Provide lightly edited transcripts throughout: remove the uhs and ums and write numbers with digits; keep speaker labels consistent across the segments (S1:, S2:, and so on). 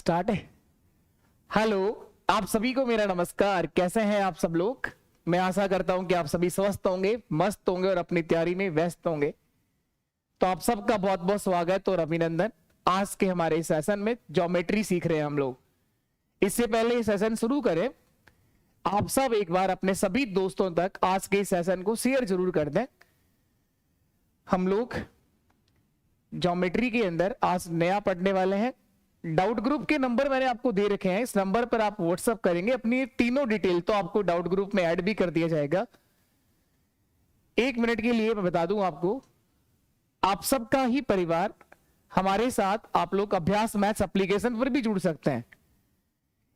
S1: Start है। Hello, आप सभी को मेरा नमस्कार। कैसे हैं आप सब लोग? मैं आशा करता हूं कि आप सभी स्वस्थ होंगे, मस्त होंगे और अपनी तैयारी में व्यस्त होंगे। तो आप सबका बहुत बहुत स्वागत और अभिनंदन। आज के हमारे सेशन में ज्योमेट्री सीख रहे हैं हम लोग। इससे पहले ये सेशन शुरू करें, आप सब एक बार अपने सभी दोस्तों तक आज के सेशन को शेयर जरूर कर दें। हम लोग ज्योमेट्री के अंदर आज नया पढ़ने वाले हैं। डाउट ग्रुप के नंबर मैंने आपको दे रखे हैं, इस नंबर पर आप व्हाट्सअप करेंगे अपनी तीनों डिटेल, तो आपको डाउट ग्रुप में ऐड भी कर दिया जाएगा। 1 मिनट के लिए मैं बता दूं आपको, आप सबका ही परिवार हमारे साथ आप लोग अभ्यास मैथ्स एप्लीकेशन पर भी जुड़ सकते हैं।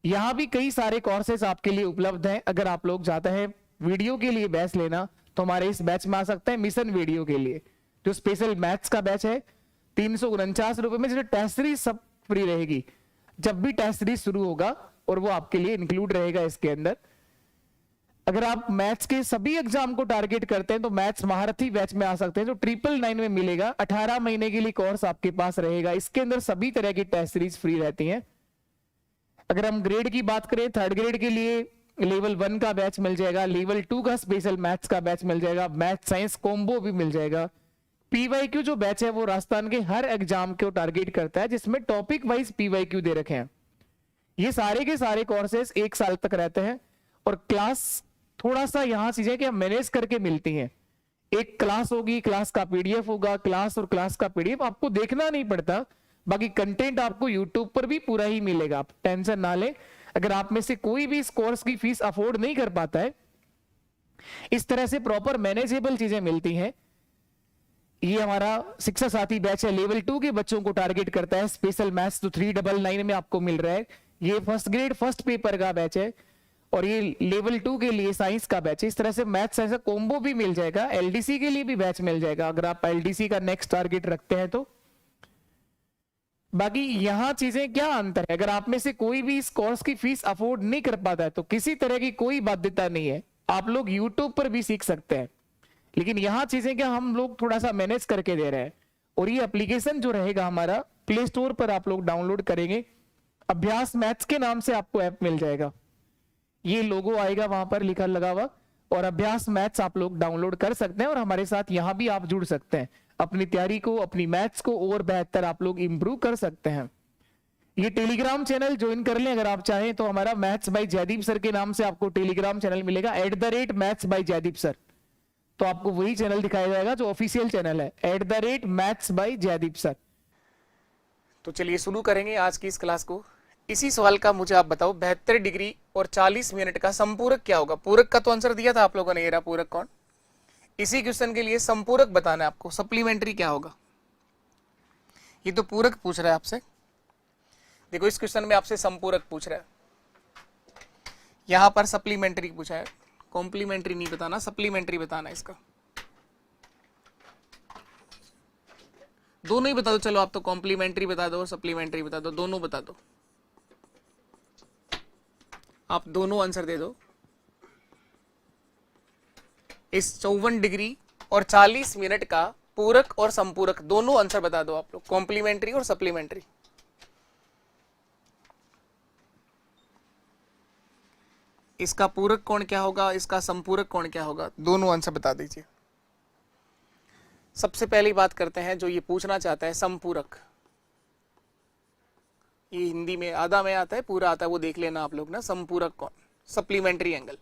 S1: यहां भी कई सारे कोर्सेस आपके लिए उपलब्ध हैं। अगर आप लोग चाहते हैं वीडियो के लिए बैच लेना तो हमारे इस बैच में आ सकते हैं। मिशन वीडियो के लिए जो स्पेशल मैथ्स का बैच है 349 रुपए में, जिसमें टेस्ट सीरीज सब फ्री रहेगी। जब भी टेस्ट सीरीज शुरू होगा और वो आपके लिए इंक्लूड रहेगा इसके अंदर। अगर आप मैथ्स के सभी एग्जाम को टारगेट करते हैं तो मैथ्स महारथी बैच में आ सकते हैं, जो 999 में मिलेगा। 18 महीने के लिए कोर्स आपके पास रहेगा। इसके अंदर सभी तरह की टेस्ट सीरीज फ्री रहती हैं। अगर हम ग्रेड की बात करें, 3rd ग्रेड के लिए लेवल 1 का बैच मिल जाएगा, लेवल 2 का स्पेशल मैथ्स का बैच मिल जाएगा, मैथ साइंस कॉम्बो भी मिल जाएगा। पीवाईक्यू जो बैच है वो राजस्थान के हर एग्जाम को टारगेट करता है, जिसमें टॉपिक वाइज पीवाईक्यू दे रखे हैं। ये सारे के सारे कोर्सेस 1 साल तक रहते हैं और क्लास थोड़ा सा यहां चीजें कि मैनेज करके मिलती हैं। एक क्लास होगी, क्लास का पीडीएफ होगा, क्लास और क्लास का पीडीएफ आपको देखना नहीं पड़ता। बाकी कंटेंट आपको यूट्यूब पर भी पूरा ही मिलेगा, आप टेंशन ना लें। अगर आप में से कोई भी इस कोर्स की फीस अफोर्ड नहीं कर पाता है, इस तरह से प्रॉपर मैनेजेबल चीजें मिलती हैं। ये हमारा शिक्षा साथी बैच है, लेवल 2 के बच्चों को टारगेट करता है। स्पेशल मैथ्स तो 399 में आपको मिल रहा है। ये 1st ग्रेड 1st पेपर का बैच है और ये लेवल 2 के लिए साइंस का बैच है। इस तरह से मैथ्स साइंस कॉम्बो भी मिल जाएगा। एलडीसी के लिए भी बैच मिल जाएगा अगर आप एलडीसी का नेक्स्ट टारगेट रखते हैं तो। बाकी यहां चीजें क्या अंतर है, अगर आप में से कोई भी इस कोर्स की फीस अफोर्ड नहीं कर पाता है तो किसी तरह की कोई बाध्यता नहीं है, आप लोग यूट्यूब पर भी सीख सकते हैं। लेकिन यहां चीजें क्या हम लोग थोड़ा सा मैनेज करके दे रहे हैं। और ये एप्लीकेशन जो रहेगा हमारा प्ले स्टोर पर आप लोग डाउनलोड करेंगे, अभ्यास मैथ्स के नाम से आपको ऐप मिल जाएगा। ये लोगो आएगा वहां पर लिखा लगा हुआ, और अभ्यास मैथ्स आप लोग डाउनलोड कर सकते हैं और हमारे साथ यहां भी आप जुड़ सकते हैं। अपनी तैयारी को, अपनी मैथ्स को और बेहतर आप लोग इंप्रूव कर सकते हैं। ये टेलीग्राम चैनल ज्वाइन कर लें अगर आप चाहें तो। हमारा मैथ्स बाय जयदीप सर के नाम से आपको टेलीग्राम चैनल मिलेगा, @मैथ्स बाय जयदीप सर। तो आपको वही चैनल दिखाया जाएगा जो ऑफिशियल चैनल है, @मैथ्स बाय जयदीप सर। तो चलिए शुरू करेंगे आज की इस क्लास को। इसी सवाल का मुझे आप बताओ, 72 डिग्री और 40 मिनट का संपूरक क्या होगा? पूरक का तो आंसर दिया था आप लोगों ने, ये रहा पूरक कौन। इसी क्वेश्चन के लिए संपूरक बताना है आपको, सप्लीमेंट्री क्या होगा। ये तो पूरक पूछ रहा है आपसे। देखो इस क्वेश्चन में आपसे संपूरक पूछ रहा है, यहां पर सप्लीमेंट्री पूछा है। कॉम्प्लीमेंट्री नहीं बताना, सप्लीमेंट्री बताना है इसका। दोनों ही बता दो, चलो आप तो कॉम्प्लीमेंट्री बता दो और सप्लीमेंट्री बता दो, दोनों बता दो। आप दोनों आंसर दे दो। इस 54 डिग्री और 40 मिनट का पूरक और संपूरक दोनों आंसर बता दो आप लोग, कॉम्प्लीमेंट्री और सप्लीमेंट्री। इसका पूरक कोण क्या होगा, इसका संपूरक कोण क्या होगा, दोनों आंसर बता दीजिए। सबसे पहली बात करते हैं, जो ये पूछना चाहता है संपूरक। ये हिंदी में आधा में आता है, पूरा आता है वो देख लेना आप लोग ना। संपूरक कोण, supplementary angle,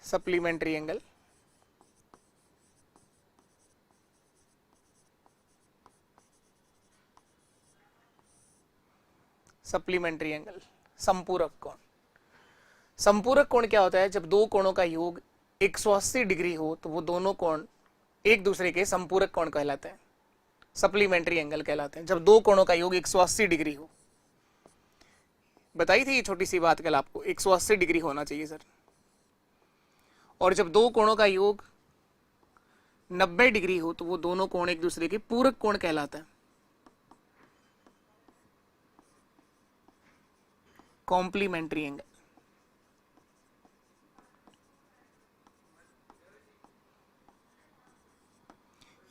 S1: supplementary angle. Supplementary angle, संपूरक कोण। संपूरक कोण क्या होता है? जब दो कोणों का योग 180 डिग्री हो तो वो दोनों कोण एक दूसरे के संपूरक कोण कहलाते हैं, सप्लीमेंट्री एंगल कहलाते हैं। जब दो कोणों का योग 180 डिग्री हो, बताई थी ये छोटी सी बात कल आपको, 180 डिग्री होना चाहिए सर। और जब दो कोणों का योग 90 डिग्री हो तो वो दोनों कोण एक दूसरे के पूरक कोण कहलाते हैं, कॉम्प्लीमेंट्री एंगल।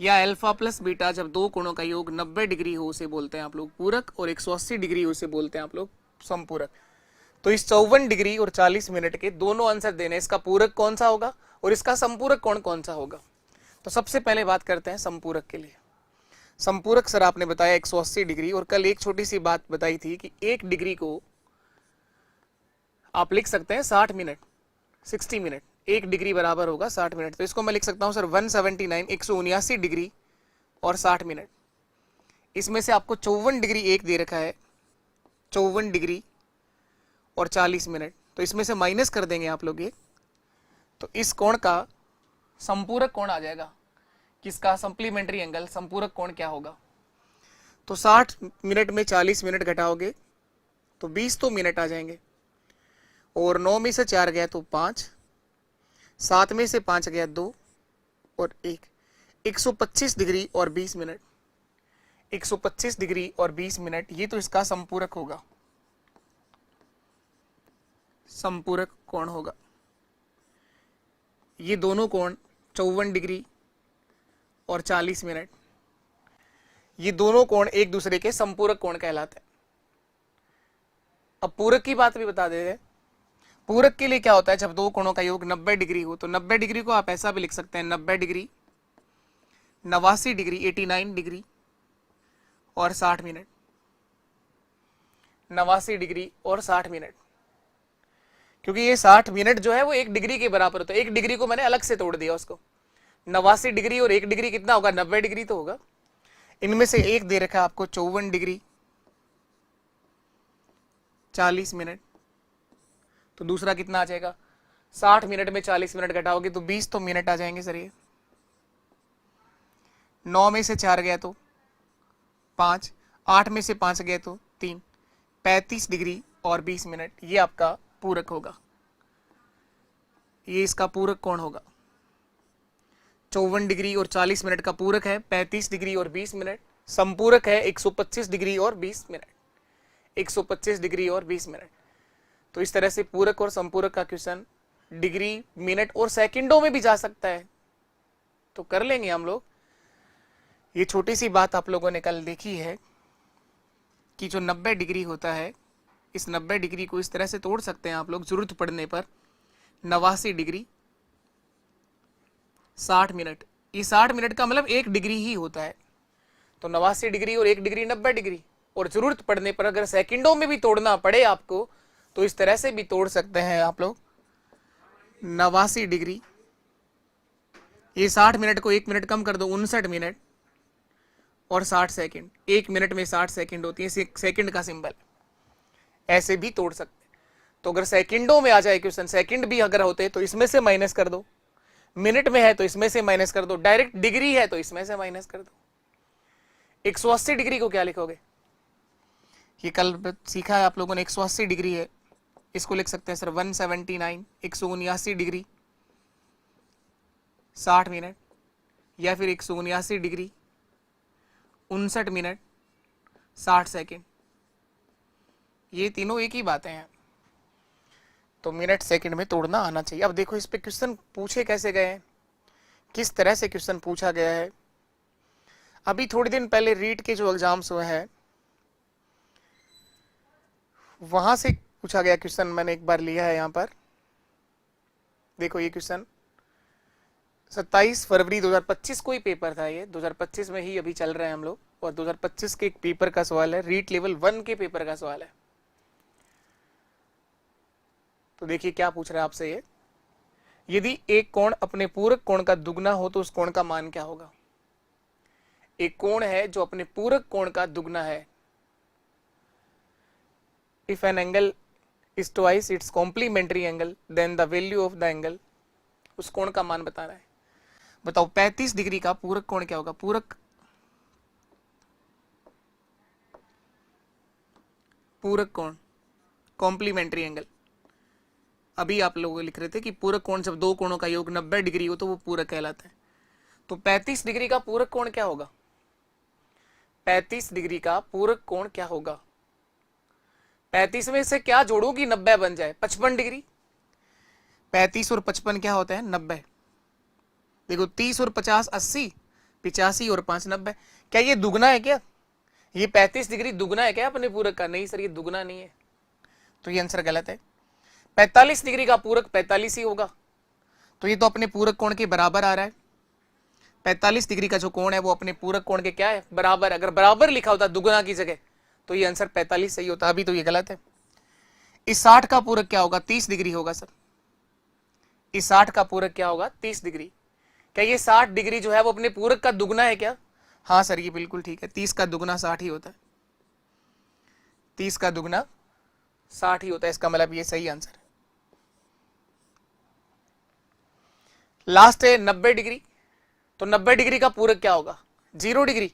S2: या अल्फा प्लस बीटा जब दो कोणों का योग 90 डिग्री हो उसे बोलते हैं आप लोग पूरक, और 180 डिग्री हो उसे बोलते हैं आप लोग संपूरक। तो इस 54 डिग्री और 40 मिनट के दोनों आंसर देने, इसका पूरक कौन सा होगा और इसका संपूरक कौन सा होगा। तो सबसे पहले बात करते हैं संपूरक के लिए। संपूरक सर आपने बताया 180 डिग्री, और कल एक छोटी सी बात बताई थी कि 1 डिग्री को आप लिख सकते हैं 60 मिनट, 60 मिनट। 1 डिग्री बराबर होगा 60 मिनट, तो इसको मैं लिख सकता हूं सर 179, 179 डिग्री और 60 मिनट। इसमें से आपको 54 डिग्री एक दे रखा है, 54 डिग्री और 40 मिनट, तो इसमें से माइनस कर देंगे आप लोग ये, तो इस कोण का संपूरक कोण आ जाएगा। किसका? Supplementary angle. संपूरक कोण क्या होगा? तो 60 मिनट में 40 मिनट घटाओगे तो 20 तो मिनट आ जाएंगे, और 9 में से 4 गया तो 5, 7 में से 5 गया 2 और 1, 125 डिग्री और 20 मिनट, 125 डिग्री और 20 मिनट, ये तो इसका संपूरक होगा, संपूरक कोण होगा। ये दोनों कोण 54 डिग्री और 40 मिनट, ये दोनों कोण एक दूसरे के संपूरक कोण कहलाते हैं। अब पूरक की बात भी बता देते हैं। पूरक के लिए क्या होता है? जब दो कोणों का योग 90 डिग्री हो, तो 90 डिग्री को आप ऐसा भी लिख सकते हैं 90 डिग्री, 89 डिग्री, 89 डिग्री और 60 मिनट, 89 डिग्री और 60 मिनट, क्योंकि ये 60 मिनट जो है वो 1 डिग्री के बराबर होता है। 1 डिग्री को मैंने अलग से तोड़ दिया उसको। 89 डिग्री और 1 डिग्री कितना होगा? 90 डिग्री तो होगा। इनमें से एक दे रखा है आपको 54 डिग्री 40 मिनट, तो दूसरा कितना आ जाएगा? 60 मिनट में 40 मिनट घटाओगे तो 20 तो मिनट आ जाएंगे सर। ये 9 में से 4 गया तो 5, 8 में से 5 गया तो 3, 35 डिग्री और 20 मिनट, ये आपका पूरक होगा। ये इसका पूरक कोण होगा। 54 डिग्री और 40 मिनट का पूरक है 35 डिग्री और 20 मिनट, संपूरक है 125 डिग्री और 20 मिनट, 125 डिग्री और 20 मिनट। तो इस तरह से पूरक और संपूरक का क्वेश्चन डिग्री, मिनट और सेकंडों में भी जा सकता है, तो कर लेंगे हम लोग। ये छोटी सी बात आप लोगों ने कल देखी है कि जो 90 डिग्री होता है, इस 90 डिग्री को इस तरह से तोड़ सकते हैं आप लोग जरूरत पड़ने पर। 89 डिग्री 60 मिनट, ये 60 मिनट का मतलब 1 डिग्री ही होता है, तो 89 डिग्री और 1 डिग्री 90 डिग्री, और जरूरत पड़ने पर अगर सेकंडों में भी तोड़ना पड़े आपको तो इस तरह से भी तोड़ सकते हैं आप लोग। 89 डिग्री, ये 60 मिनट को 1 मिनट कम कर दो, 59 मिनट और 60 सेकंड। 1 मिनट में 60 सेकंड होती है, सेकंड का सिंबल, ऐसे भी तोड़ सकते हैं। तो अगर सेकंडों में आ जाए क्वेश्चन, सेकंड भी अगर होते तो इसमें से माइनस कर दो, मिनट में है तो इसमें से माइनस कर दो, डायरेक्ट डिग्री है तो इसमें से माइनस कर दो। 180 डिग्री को क्या लिखोगे? ये कल सीखा है आप लोगों ने, 180 डिग्री है, इसको लिख सकते हैं सर 179, 179 डिग्री 60 मिनट, या फिर 179 डिग्री 59 मिनट 60 सेकंड, ये तीनों एक ही बातें हैं। तो मिनट सेकंड में तोड़ना आना चाहिए। अब देखो इस पे क्वेश्चन पूछे कैसे गए हैं, किस तरह से क्वेश्चन पूछा गया है। अभी थोड़े दिन पहले रीट के जो एग्जाम्स हुए हैं वहां से पूछा गया क्वेश्चन, मैंने एक बार लिया है यहाँ पर। देखो ये क्वेश्चन 27 फरवरी 2025 को ही पेपर था, ये 2025 में ही अभी चल रहे हैं हम लोग, और 2025 के एक पेपर का सवाल है, रीट लेवल 1 के पेपर का सवाल है। तो देखिए क्या पूछ रहा है आपसे ये, यदि एक कोण अपने पूरक कोण का दुगना हो तो उस कोण का मान क्या होगा? एक कोण है जो अपने पूरक कोण का दुगना है। If an angle is twice its complementary angle then the value of the angle, उस कोण का मान बताना है। बताओ 35 डिग्री का पूरक कोण क्या होगा? पूरक कोण कॉम्प्लीमेंट्री एंगल। अभी आप लोग लिख रहे थे कि पूरक कोण जब दो कोणों का योग 90 डिग्री हो तो वो पूरक कहलाता है। तो 35 डिग्री का पूरक कोण क्या होगा? 35 डिग्री का पूरक कोण क्या होगा? 35 में से क्या जोड़ू कि 90 बन जाए? 55 डिग्री। 35 और 55 क्या होता है? 90। देखो 30 और 50 80, 85 और 5 90। क्या ये दुगना है क्या? ये 35 डिग्री दुगना है क्या अपने पूरक का? नहीं सर, ये दुगना नहीं है, तो ये आंसर गलत है। 45 डिग्री का पूरक 45 ही होगा, तो ये तो अपने पूरक कोण के बराबर आ रहा है। 45 डिग्री का जो कोण है वो अपने पूरक कोण के क्या है? बराबर। अगर बराबर लिखा होता दुगना की जगह तो ये आंसर 45 सही होता, अभी तो ये गलत है। इस 60 का पूरक क्या होगा? 30 डिग्री होगा सर। इस 60 का पूरक क्या होगा? 30 डिग्री। क्या ये 60 डिग्री जो है वो अपने पूरक का दुगना है क्या? हाँ सर, ये बिल्कुल ठीक है, 30 का दुगना 60 ही होता है। 30 का दुगना 60 ही होता है, इसका मतलब ये सही आंसर है। लास्ट है 90 डिग्री। तो 90 डिग्री का पूरक क्या होगा? 0 डिग्री।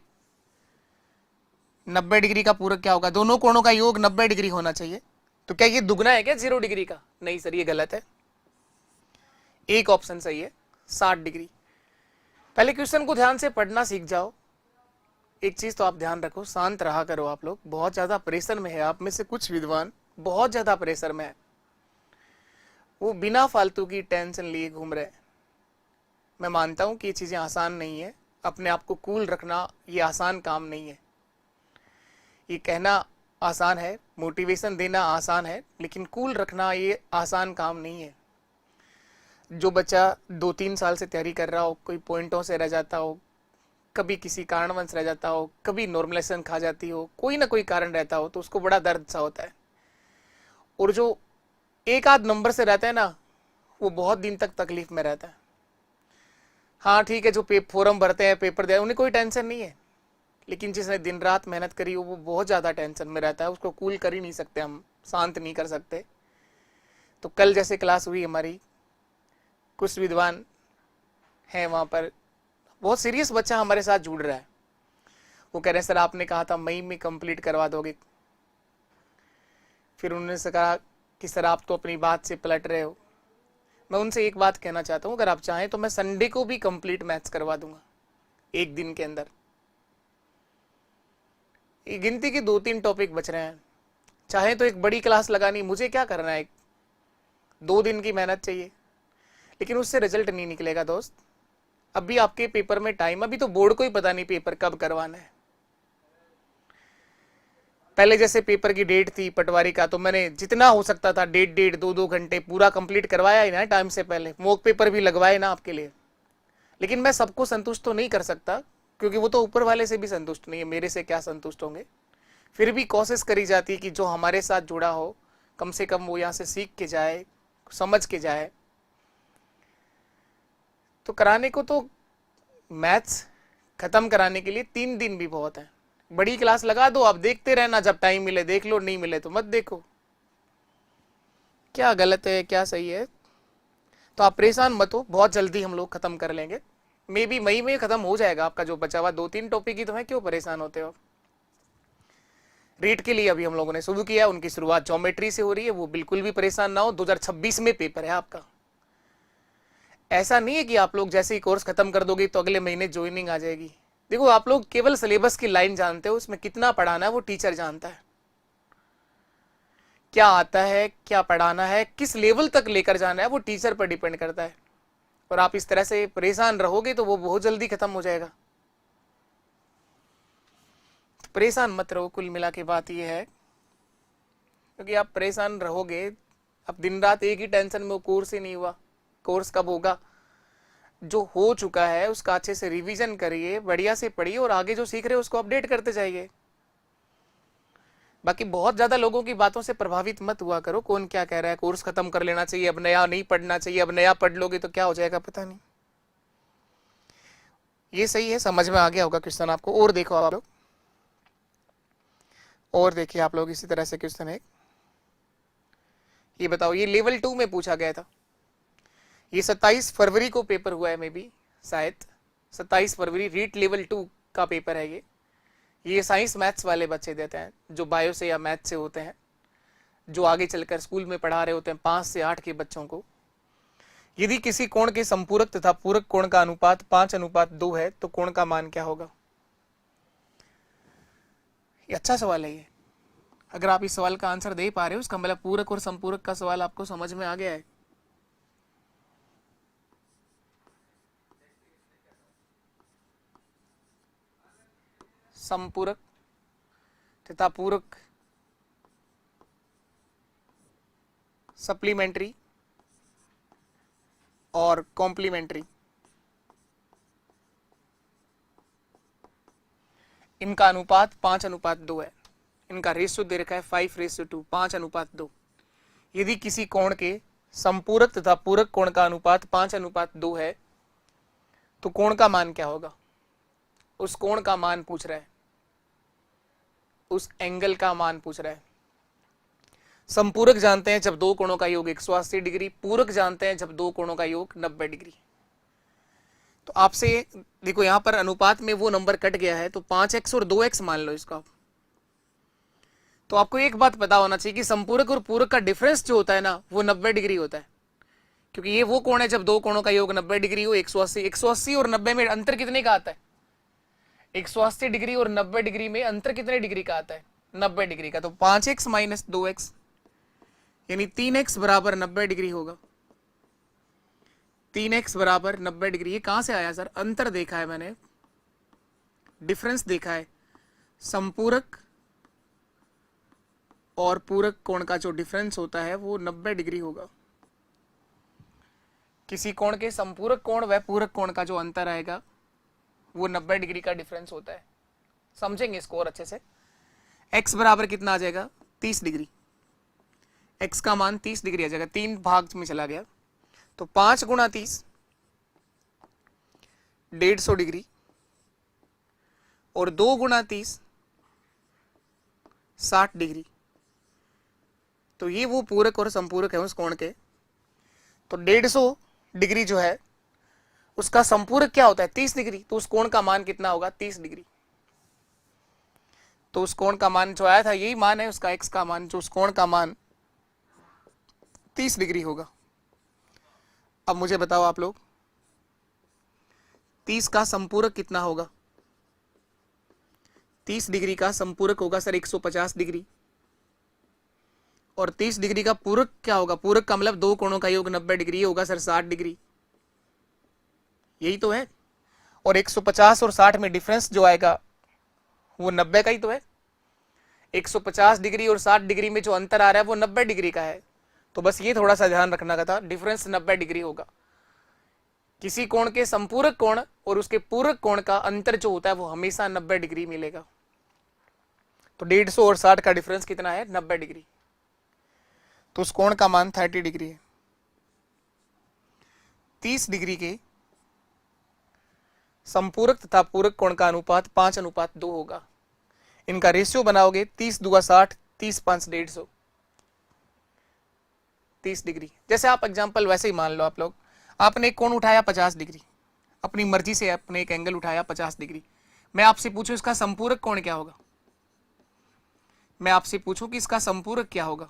S2: 90 डिग्री का पूरक क्या होगा? दोनों कोणों का योग 90 डिग्री होना चाहिए। तो क्या ये दुगना है क्या 0 डिग्री का? नहीं सर, ये गलत है। एक ऑप्शन सही है, 60 डिग्री। पहले क्वेश्चन को ध्यान से पढ़ना सीख जाओ। एक चीज तो आप ध्यान रखो, शांत रहा करो। आप लोग बहुत ज्यादा प्रेशर में है, आप में से कुछ विद्वान बहुत ज्यादा प्रेशर में है, वो बिना फालतू की टेंशन लिए घूम रहे हैं। मैं मानता हूं कि ये चीजें आसान नहीं है, अपने आप को कूल रखना ये आसान काम नहीं है। ये कहना आसान है, मोटिवेशन देना आसान है, लेकिन कूल रखना ये आसान काम नहीं है। जो बच्चा 2-3 साल से तैयारी कर रहा हो, कोई पॉइंटों से रह जाता हो, कभी किसी कारणवश रह जाता हो, कभी नॉर्मलाइजेशन खा जाती हो, कोई ना कोई कारण रहता हो, तो उसको बड़ा दर्द सा होता है। और जो एक आध नंबर से रहता है ना, वो बहुत दिन तक तकलीफ में रहता है। हाँ ठीक है, जो फॉर्म भरते हैं, पेपर दे, उन्हें कोई टेंशन नहीं है, लेकिन जिसने दिन रात मेहनत करी हो वो बहुत ज़्यादा टेंशन में रहता है। उसको कूल कर ही नहीं सकते, हम शांत नहीं कर सकते। तो कल जैसे क्लास हुई हमारी, कुछ विद्वान हैं वहाँ पर, बहुत सीरियस बच्चा हमारे साथ जुड़ रहा है। वो कह रहे हैं सर आपने कहा था मई में कंप्लीट करवा दोगे। फिर उन्होंने से कहा कि सर आप तो अपनी बात से पलट रहे हो। मैं उनसे एक बात कहना चाहता हूँ, अगर आप चाहें तो मैं संडे को भी कंप्लीट मैथ्स करवा दूंगा, एक दिन के अंदर। ये गिनती के 2-3 टॉपिक बच रहे हैं, चाहे तो एक बड़ी क्लास लगानी, मुझे क्या करना है, 2 दिन की मेहनत चाहिए, लेकिन उससे रिजल्ट नहीं निकलेगा दोस्त। अभी आपके पेपर में टाइम, अभी तो बोर्ड को ही पता नहीं पेपर कब करवाना है। पहले जैसे पेपर की डेट थी पटवारी का, तो मैंने जितना हो सकता था 1.5 2 घंटे पूरा कंप्लीट करवाया ही ना टाइम से पहले, मॉक पेपर भी लगवाए ना आपके लिए। लेकिन मैं सबको संतुष्ट तो नहीं कर सकता, क्योंकि वो तो ऊपर वाले से भी संतुष्ट नहीं है, मेरे से क्या संतुष्ट होंगे। फिर भी कोशिश करी जाती है कि जो हमारे साथ जुड़ा हो कम से कम वो यहाँ से सीख के जाए, समझ के जाए। तो कराने को तो मैथ्स खत्म कराने के लिए 3 दिन भी बहुत है। बड़ी क्लास लगा दो, आप देखते रहना, जब टाइम मिले देख लो, नहीं मिले तो मत देखो। क्या गलत है क्या सही है, तो आप परेशान मत हो, बहुत जल्दी हम लोग खत्म कर लेंगे। मे बी मई में खत्म हो जाएगा आपका जो बचा हुआ 2-3 टॉपिक ही तो है, क्यों परेशान होते हो। रीट के लिए अभी हम लोगों ने शुरू किया, उनकी शुरुआत ज्योमेट्री से हो रही है, वो बिल्कुल भी परेशान ना हो। 2026 में पेपर है आपका। ऐसा नहीं है कि आप लोग जैसे ही कोर्स खत्म कर दोगे तो अगले महीने ज्वाइनिंग आ जाएगी। देखो आप लोग केवल सिलेबस की लाइन जानते हो, उसमें कितना पढ़ाना है वो टीचर जानता है। क्या आता है, क्या पढ़ाना है, किस लेवल तक लेकर जाना है, वो टीचर पर डिपेंड करता है। और आप इस तरह से परेशान रहोगे तो वो बहुत जल्दी खत्म हो जाएगा। तो परेशान मत रहो, कुल मिला के बात ये है, क्योंकि आप परेशान रहोगे, अब दिन रात एक ही टेंशन में, कोर्स ही नहीं हुआ, कोर्स कब होगा। जो हो चुका है उसका अच्छे से रिवीजन करिए, बढ़िया से पढ़िए, और आगे जो सीख रहे हो उसको अपडेट करते जाइए। बाकी बहुत ज्यादा लोगों की बातों से प्रभावित मत हुआ करो, कौन क्या कह रहा है, कोर्स खत्म कर लेना चाहिए, अब नया नहीं पढ़ना चाहिए, अब नया पढ़ लोगे तो क्या हो जाएगा पता नहीं। ये सही है, समझ में आ गया होगा क्वेश्चन आपको। और देखो आप लोग, और देखिए आप लोग इसी तरह से क्वेश्चन है, ये बताओ, ये लेवल 2 में पूछा गया था। ये 27 फरवरी को पेपर हुआ है, मे बी शायद 27 फरवरी, रीट लेवल 2 का पेपर है ये साइंस मैथ्स वाले बच्चे देते हैं, जो बायो से या मैथ से होते हैं, जो आगे चलकर स्कूल में पढ़ा रहे होते हैं 5 से 8 के बच्चों को। यदि किसी कोण के संपूरक तथा पूरक कोण का अनुपात 5:2 है तो कोण का मान क्या होगा। ये अच्छा सवाल है ये। अगर आप इस सवाल का आंसर दे पा रहे हो, उसका मतलब पूरक और संपूरक का सवाल आपको समझ में आ गया है। संपूरक तथा पूरक, सप्लीमेंट्री और कॉम्प्लीमेंट्री, इनका अनुपात 5:2 है। इनका रेशियो दे रखा है 5:2, 5:2। यदि किसी कोण के संपूरक तथा पूरक कोण का अनुपात 5:2 है तो कोण का मान क्या होगा? उस कोण का मान पूछ रहा है, उस एंगल का मान पूछ रहा है। संपूरक जानते हैं जब दो कोणों का योग 180 डिग्री, पूरक जानते हैं जब दो कोणों का योग 90 डिग्री। तो आपसे देखो यहां पर अनुपात में वो नंबर कट गया है, तो 5x और 2x मान लो इसका। तो आपको एक बात पता होना चाहिए कि संपूरक और पूरक का डिफरेंस जो होता है ना, वो 90 डिग्री होता है, क्योंकि ये वो कोण है जब दो कोणों का योग 90 डिग्री हो। 180 और 90 में अंतर कितने का आता है? 180 डिग्री और 90 डिग्री में अंतर कितने डिग्री का आता है? 90 डिग्री का। तो 5x माइनस 2x यानी 3x बराबर 90 डिग्री होगा। 3x बराबर 90 डिग्री। ये कहां से आया सर? अंतर देखा है मैंने, डिफरेंस देखा है। संपूरक और पूरक कोण का जो डिफरेंस होता है वो 90 डिग्री होगा। किसी कोण के संपूरक कोण व पूरक कोण का जो अंतर आएगा वो 90 डिग्री का डिफरेंस होता है। समझेंगे इसको और अच्छे से। x बराबर कितना आ जाएगा? 30 डिग्री। x का मान 30 डिग्री आ जाएगा, 3 भाग में चला गया। तो 5 गुणा 30 150 डिग्री और 2 गुणा 30 60 डिग्री। तो ये वो पूरक और संपूरक है उस कोण के। तो 150 डिग्री जो है उसका संपूरक क्या होता है? 30 डिग्री। तो उस कोण का मान कितना होगा? 30 डिग्री। तो उस कोण का मान जो आया था यही मान है उसका, x का मान, जो उस कोण का मान 30 डिग्री होगा। अब मुझे बताओ आप लोग, 30 का संपूरक कितना होगा? 30 डिग्री का संपूरक होगा सर 150 डिग्री। और 30 डिग्री का पूरक क्या होगा? पूरक का मतलब दो कोणों का योग 90 डिग्री होगा सर 60 डिग्री। यही तो है। और 150 और 60 में डिफरेंस जो आएगा वो 90 का ही तो है। 150 डिग्री और 60 डिग्री में जो अंतर आ रहा है वो 90 डिग्री का है। तो बस ये थोड़ा सा ध्यान रखना का था, डिफरेंस 90 डिग्री होगा। किसी कोण के संपूरक कोण और उसके पूरक कोण का अंतर जो होता है वो हमेशा 90 डिग्री मिलेगा। तो 150 और 60 का डिफरेंस कितना है? 90 डिग्री। तो उस कोण का मान 30 डिग्री है। 30 डिग्री के संपूरक तथा पूरक कोण का अनुपात 5:2 होगा। इनका रेशियो बनाओगे 30 दूगा 60, 30 5 150, 30 डिग्री। जैसे आप एग्जांपल वैसे ही मान लो, आप लोग आपने एक कोण उठाया 50 डिग्री, अपनी मर्जी से आपने एक एंगल उठाया 50 डिग्री। मैं आपसे पूछूं इसका संपूरक कोण क्या होगा? मैं आपसे पूछूं कि इसका संपूरक क्या होगा?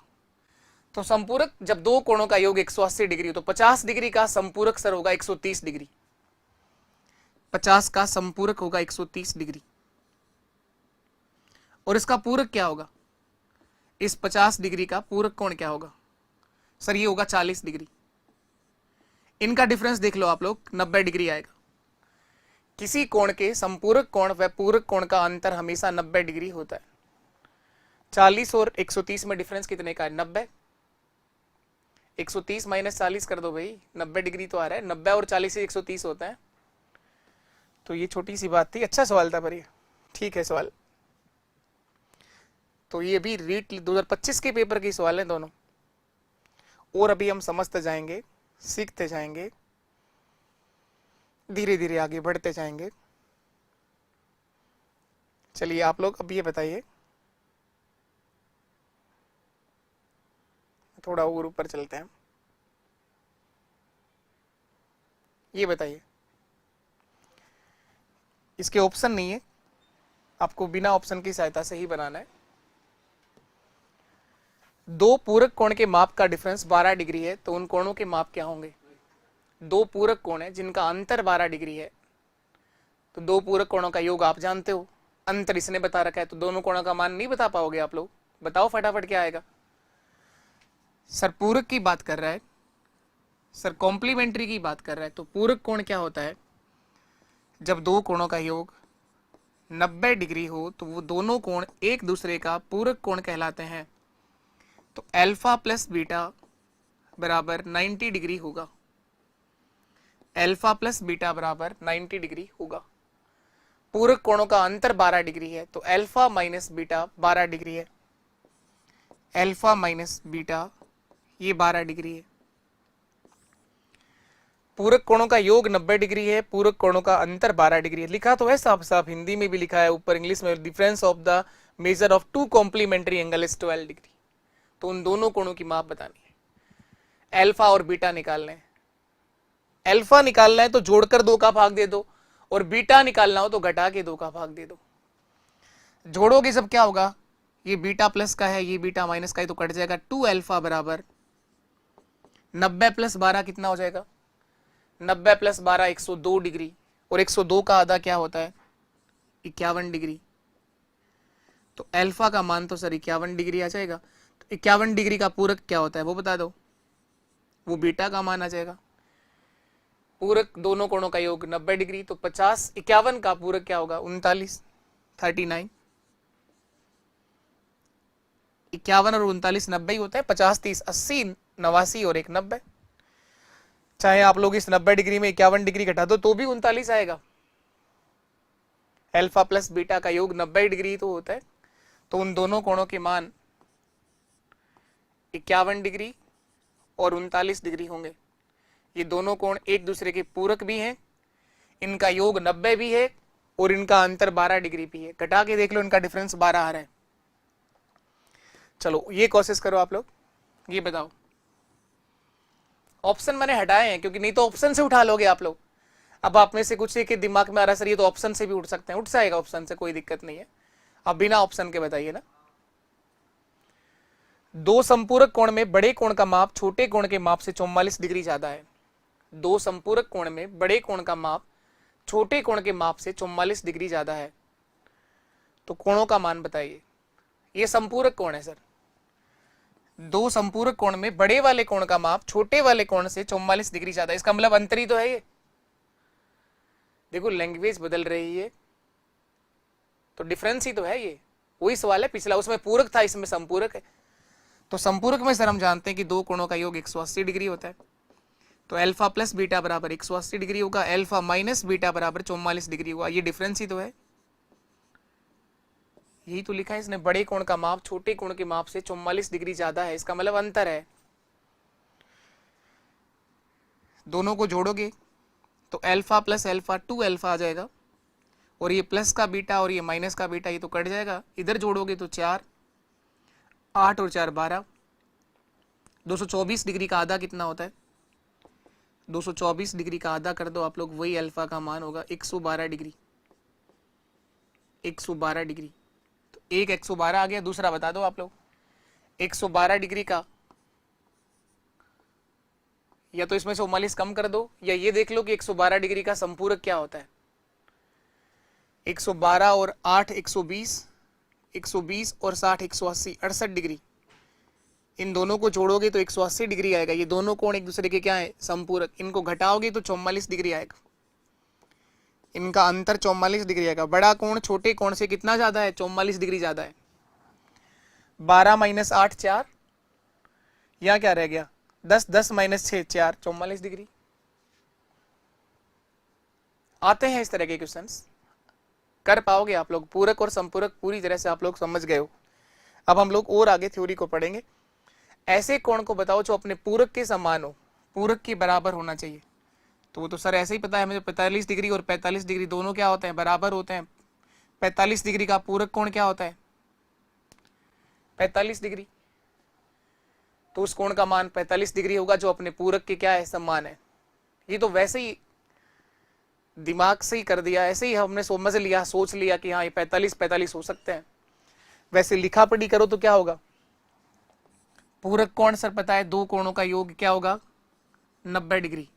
S2: तो संपूरक जब दो कोणों का योग 180 डिग्री हो तो 50 डिग्री का संपूरक सर होगा 130 डिग्री। 50 का संपूरक होगा 130 डिग्री। और इसका पूरक क्या होगा? इस 50 डिग्री का पूरक कोण क्या होगा? सर ये होगा 40 डिग्री। इनका डिफरेंस देख लो आप लोग, 90 डिग्री आएगा। किसी कोण के संपूरक कोण व पूरक कोण का अंतर हमेशा 90 डिग्री होता है। 40 और 130 में डिफरेंस कितने का है? 90। 130 माइनस 40 कर दो भाई, 90 डिग्री तो आ रहा है। 90 और 40 से 130 होता है। तो ये छोटी सी बात थी। अच्छा सवाल था पर ये ठीक है सवाल। तो ये भी रीट 2025 के पेपर के सवाल हैं दोनों। और अभी हम समझते जाएंगे, सीखते जाएंगे, धीरे धीरे आगे बढ़ते जाएंगे। चलिए आप लोग अब ये बताइए, थोड़ा और ऊपर चलते हैं। ये बताइए, इसके ऑप्शन नहीं है, आपको बिना ऑप्शन की सहायता से ही बनाना है। दो पूरक कोण के माप का डिफरेंस 12 डिग्री है तो उन कोणों के माप क्या होंगे? दो पूरक कोण है जिनका अंतर 12 डिग्री है, तो दो पूरक कोणों का योग आप जानते हो, अंतर इसने बता रखा है, तो दोनों कोणों का मान नहीं बता पाओगे आप लोग। बताओ फटाफट क्या आएगा? सर पूरक की बात कर रहा है, सर कॉम्प्लीमेंट्री की बात कर रहा है। तो पूरक कोण क्या होता है? जब दो कोणों का योग 90 डिग्री हो तो वो दोनों कोण एक दूसरे का पूरक कोण कहलाते हैं। तो अल्फा प्लस बीटा बराबर 90 डिग्री होगा। अल्फा प्लस बीटा बराबर 90 डिग्री होगा। पूरक कोणों का अंतर 12 डिग्री है, तो अल्फा माइनस बीटा 12 डिग्री है। अल्फा माइनस बीटा ये 12 डिग्री है। पूरक कोणों का योग 90 डिग्री है, पूरक कोणों का अंतर 12 डिग्री है। लिखा तो है साफ साफ, हिंदी में भी लिखा है ऊपर, इंग्लिश में, difference of the measure of two complementary angle is 12 degree. तो उन दोनों कोणों की माप बतानी है। अल्फा और बीटा निकालना है। अल्फा निकालना है तो जोड़कर 2 का भाग दे दो, और बीटा निकालना हो तो घटा के 2 का भाग दे दो। जोड़ोगे सब क्या होगा, ये बीटा प्लस का है, ये बीटा माइनस का है, तो कट जाएगा। 2 अल्फा बराबर 90 प्लस 12 कितना हो जाएगा, 90 प्लस 12 102 डिग्री, और 102 का आधा क्या होता है, 51 डिग्री। तो अल्फा का मान तो सर 51 डिग्री आ जाएगा। तो 51 डिग्री का पूरक क्या होता है वो बता दो, वो बीटा का मान आ जाएगा। पूरक दोनों कोणों का योग 90 डिग्री, तो 50 51 का पूरक क्या होगा, 39 39। 51 और 39 90 ही होता है। 50 30 80 89 और 1 90। चाहे आप लोग इस 90 डिग्री में 51 डिग्री घटा दो तो भी 39 आएगा। अल्फा प्लस बीटा का योग 90 डिग्री तो होता है, तो उन दोनों कोणों के मान 51 डिग्री और 39 डिग्री होंगे। ये दोनों कोण एक दूसरे के पूरक भी हैं, इनका योग 90 भी है और इनका अंतर 12 डिग्री भी है। घटा के देख लो, इनका डिफरेंस 12 आ रहा है। चलो ये कोशिश करो आप लोग, ये बताओ। ऑप्शन मैंने हटाए हैं क्योंकि नहीं तो ऑप्शन से उठा लोगे आप लोग। अब आप में से कुछ के दिमाग में आ रहा सर ये तो ऑप्शन से भी उठ सकते हैं, उठ जाएगा ऑप्शन से, कोई दिक्कत नहीं है। अब बिना ऑप्शन के बताइए ना। दो संपूरक कोण में बड़े कोण का माप छोटे कोण के माप से 44 डिग्री ज्यादा है। दो संपूरक कोण में बड़े कोण का माप छोटे कोण के माप से 44 डिग्री ज्यादा है, तो कोणों का मान बताइए। ये संपूरक कोण है सर। दो संपूरक कोण में बड़े वाले कोण का माप छोटे वाले कोण से 44 डिग्री ज्यादा, इसका मतलब अंतर ही तो है ये। देखो लैंग्वेज बदल रही है तो डिफरेंस ही तो है ये। वही सवाल है पिछला, उसमें पूरक था, इसमें संपूरक है। तो संपूरक में सर हम जानते हैं कि दो कोणों का योग 180 डिग्री होता है, तो अल्फा प्लस बीटा बराबर 180 डिग्री होगा, अल्फा माइनस बीटा बराबर 44 डिग्री होगा। ये डिफरेंस ही तो है, यही तो लिखा है इसने। बड़े कोण का माप छोटे कोण के माप से 44 डिग्री ज्यादा है, इसका मतलब अंतर है। दोनों को जोड़ोगे तो अल्फा प्लस अल्फा 2 अल्फा आ जाएगा, और ये प्लस का बीटा और ये माइनस का बीटा ये तो कट जाएगा। इधर जोड़ोगे तो 4 8 और 4 12। 224 डिग्री का आधा कितना होता है, 224 डिग्री का आधा कर दो आप लोग, वही अल्फा का मान होगा 112 डिग्री। 112 डिग्री, तो एक 112 आ गया। दूसरा बता दो आप लोग, 112 डिग्री का या तो इसमें से 39 कम कर दो, या ये देख लो कि 112 डिग्री का संपूरक क्या होता है। 112 और 8 120, 120 और 60 180, 68 डिग्री। इन दोनों को जोड़ोगे तो 180 डिग्री आएगा। ये दोनों कोण एक दूसरे के क्या है, संपूरक। इनको घटाओगे तो 44 डिग्री आएगा। इनका अंतर 44 डिग्री आएगा। बड़ा कोण छोटे कोण से कितना ज्यादा है, 44 डिग्री ज्यादा है। 12 माइनस 8 4, यहां क्या रह गया 10, 10 माइनस 6 4, 44 डिग्री। आते हैं इस तरह के क्वेश्चंस, कर पाओगे आप लोग। पूरक और संपूरक पूरी तरह से आप लोग समझ गए हो। अब हम लोग और आगे थ्योरी को पढ़ेंगे। ऐसे कोण को बताओ जो अपने पूरक के समान हो, पूरक के बराबर होना चाहिए। तो वो तो सर ऐसे ही पता है हमें, 45 डिग्री और 45 डिग्री दोनों क्या होते हैं, बराबर होते हैं। 45 डिग्री का पूरक कोण क्या होता है, 45 डिग्री। तो उस कोण का मान 45 डिग्री होगा जो अपने पूरक के क्या है, समान है। ये तो वैसे ही दिमाग से ही कर दिया, ऐसे ही हमने समझ लिया, सोच लिया कि हाँ ये 45 हो सकते हैं। वैसे लिखा पढ़ी करो तो क्या होगा, पूरक कोण सर पता है दो कोणों का योग क्या होगा, 90 डिग्री।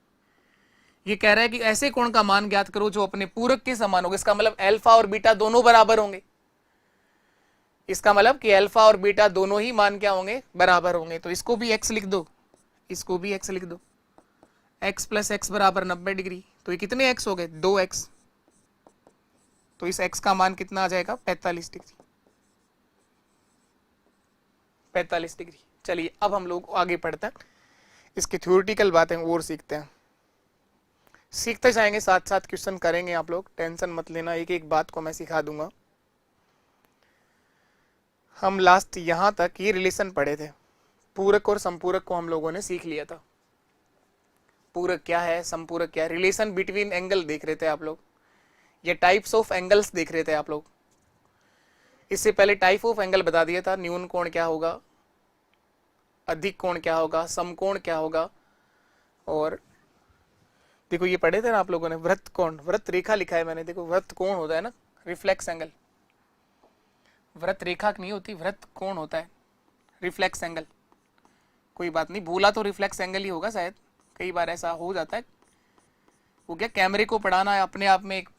S2: ये कह रहा है कि ऐसे कोण का मान ज्ञात करो जो अपने पूरक के समान होगा। इसका मतलब अल्फा और बीटा दोनों बराबर होंगे। इसका मतलब कि अल्फा और बीटा दोनों ही मान क्या होंगे, बराबर होंगे। तो इसको भी x लिख दो, इसको भी x लिख दो। x प्लस एक्स बराबर 90 डिग्री। तो ये कितने x हो गए, 2x। तो इस x का मान कितना आ जाएगा 45 डिग्री। 45 डिग्री। चलिए अब हम लोग आगे पढ़ते हैं, इसकी थ्योरेटिकल बातें और सीखते हैं। सीखते जाएंगे, साथ साथ क्वेश्चन करेंगे आप लोग, टेंशन मत लेना, एक एक बात को मैं सिखा दूंगा। हम लास्ट यहां तक ये रिलेशन पढ़े थे, पूरक और संपूरक को हम लोगों ने सीख लिया था। पूरक क्या है, संपूरक क्या है, रिलेशन बिटवीन एंगल देख रहे थे आप लोग, ये टाइप्स ऑफ एंगल्स देख रहे थे आप लोग। इससे पहले टाइप ऑफ एंगल बता दिया था, न्यून कोण क्या होगा, अधिक कोण क्या होगा, समकोण क्या होगा, और देखो ये पढ़े थे ना आप लोगों ने वृत्त कोण, वृत्त रेखा लिखा है मैंने, देखो वृत्त कोण होता है ना, रिफ्लेक्स एंगल, वृत्त रेखा नहीं होती, वृत्त कोण होता है, रिफ्लेक्स एंगल। कोई बात नहीं, भूला तो रिफ्लेक्स एंगल ही होगा शायद, कई बार ऐसा हो जाता है। वो क्या, कैमरे को पढ़ाना है अपने आप में एक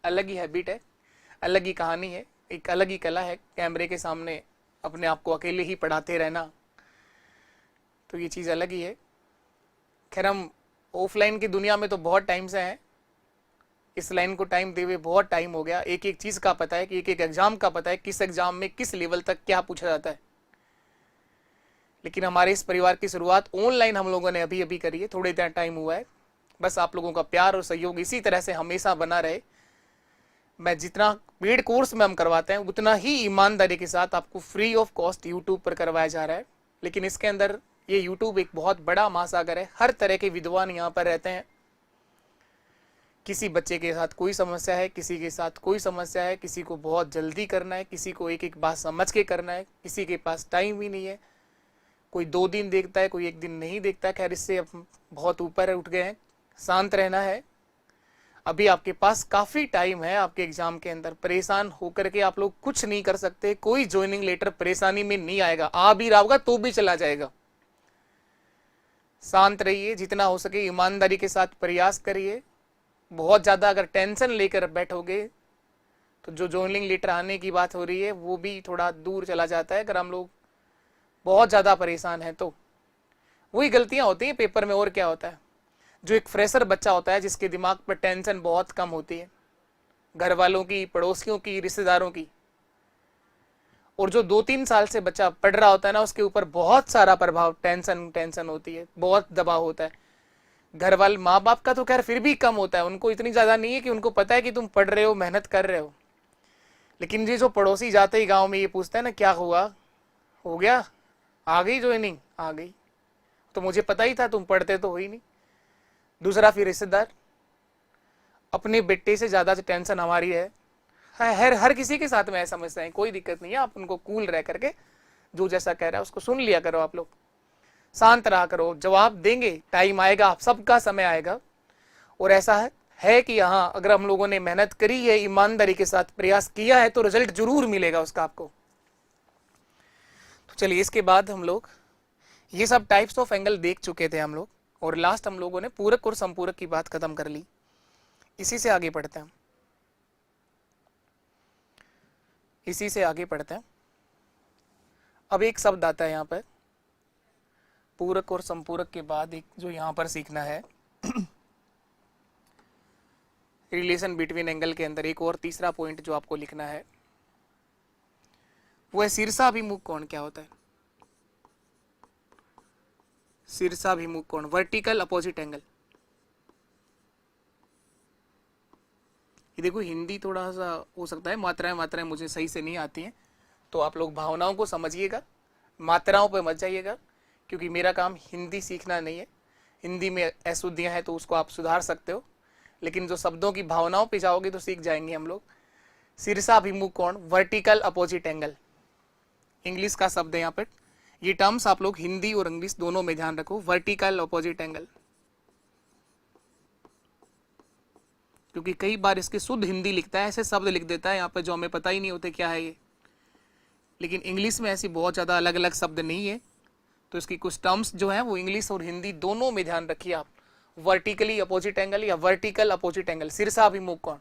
S2: अलग ही हैबिट है, अलग ही कहानी है, एक अलग ही कला है, कैमरे के सामने अपने आप को अकेले ही पढ़ाते रहना, तो ये चीज़ अलग ही है। खैर हम ऑफलाइन की दुनिया में तो बहुत टाइम से हैं, इस लाइन को टाइम दे हुए बहुत टाइम हो गया, एक एक चीज़ का पता है कि एक एक एग्जाम का पता है, किस एग्जाम में किस लेवल तक क्या पूछा जाता है। लेकिन हमारे इस परिवार की शुरुआत ऑनलाइन हम लोगों ने अभी अभी करी है, थोड़े इतना टाइम हुआ है। बस आप लोगों का प्यार और सहयोग इसी तरह से हमेशा बना रहे। मैं जितना पेड कोर्स में हम करवाते हैं उतना ही ईमानदारी के साथ आपको फ्री ऑफ कॉस्ट यूट्यूब पर करवाया जा रहा है। लेकिन इसके अंदर ये यूट्यूब एक बहुत बड़ा महासागर है, हर तरह के विद्वान यहाँ पर रहते हैं। किसी बच्चे के साथ कोई समस्या है, किसी के साथ कोई समस्या है, किसी को बहुत जल्दी करना है, किसी को एक एक बात समझ के करना है, किसी के पास टाइम ही नहीं है, कोई 2 दिन देखता है, कोई 1 दिन नहीं देखता। खैर इससे अब बहुत ऊपर उठ गए हैं, शांत रहना है। अभी आपके पास काफ़ी टाइम है, आपके एग्जाम के अंदर परेशान होकर के आप लोग कुछ नहीं कर सकते। कोई ज्वाइनिंग लेटर परेशानी में नहीं आएगा, आ भी रहा होगा तो भी चला जाएगा। शांत रहिए, जितना हो सके ईमानदारी के साथ प्रयास करिए। बहुत ज़्यादा अगर टेंशन लेकर बैठोगे तो जो ज्वाइनिंग लेटर आने की बात हो रही है वो भी थोड़ा दूर चला जाता है। अगर हम लोग बहुत ज़्यादा परेशान हैं तो वही गलतियां होती हैं पेपर में, और क्या होता है। जो एक फ्रेशर बच्चा होता है जिसके दिमाग पर टेंशन बहुत कम होती है, घर वालों की, पड़ोसियों की, रिश्तेदारों की, और जो 2-3 साल से बच्चा पढ़ रहा होता है ना, उसके ऊपर बहुत सारा प्रभाव, टेंशन होती है, बहुत दबाव होता है। घर वाले, माँ बाप का तो खैर फिर भी कम होता है, उनको इतनी ज़्यादा नहीं है कि उनको पता है कि तुम पढ़ रहे हो, मेहनत कर रहे हो। लेकिन ये जो पड़ोसी जाते ही गाँव में ये पूछते हैं ना, क्या हुआ, हो गया, आ गई ज्वाइनिंग, आ गई, तो मुझे पता ही था तुम पढ़ते तो हो ही नहीं। दूसरा फिर रिश्तेदार, अपने बेटे से ज़्यादा टेंशन हमारी है। हर किसी के साथ में ऐसा समस्या है, कोई दिक्कत नहीं है। आप उनको कूल रह करके जो जैसा कह रहा है उसको सुन लिया करो, आप लोग शांत रहा करो, जवाब देंगे, टाइम आएगा, आप सबका समय आएगा। और ऐसा है कि हाँ, अगर हम लोगों ने मेहनत करी है, ईमानदारी के साथ प्रयास किया है, तो रिजल्ट जरूर मिलेगा उसका आपको। तो चलिए, इसके बाद हम लोग ये सब टाइप्स ऑफ एंगल देख चुके थे हम लोग, और लास्ट हम लोगों ने पूरक और संपूरक की बात खत्म कर ली। इसी से आगे पढ़ते हैं, इसी से आगे पढ़ते हैं। अब एक शब्द आता है यहाँ पर, पूरक और संपूरक के बाद एक जो यहाँ पर सीखना है रिलेशन बिटवीन एंगल के अंदर एक और तीसरा पॉइंट जो आपको लिखना है वो है शीर्षाभिमुख कोण क्या होता है। शीर्षाभिमुख कोण, वर्टिकल अपोजिट एंगल। ये देखो, हिंदी थोड़ा सा हो सकता है, मात्राएं मुझे सही से नहीं आती हैं, तो आप लोग भावनाओं को समझिएगा, मात्राओं पर मत जाइएगा, क्योंकि मेरा काम हिंदी सीखना नहीं है। हिंदी में अशुद्धियां हैं तो उसको आप सुधार सकते हो, लेकिन जो शब्दों की भावनाओं पे जाओगे तो सीख जाएंगे हम लोग। शीर्षाभिमुख कोण, वर्टिकल अपोजिट एंगल, इंग्लिश का शब्द है यहाँ पर। ये टर्म्स आप लोग हिंदी और इंग्लिश दोनों में ध्यान रखो, वर्टिकल अपोजिट एंगल, क्योंकि कई बार इसके शुद्ध हिंदी लिखता है, ऐसे शब्द लिख देता है यहाँ पे जो हमें पता ही नहीं होते क्या है ये। लेकिन इंग्लिश में ऐसी बहुत ज़्यादा अलग अलग शब्द नहीं है, तो इसकी कुछ टर्म्स जो हैं वो इंग्लिश और हिंदी दोनों में ध्यान रखिए आप। वर्टिकली अपोजिट एंगल या वर्टिकल अपोजिट एंगल, शीर्षाभिमुख कोण।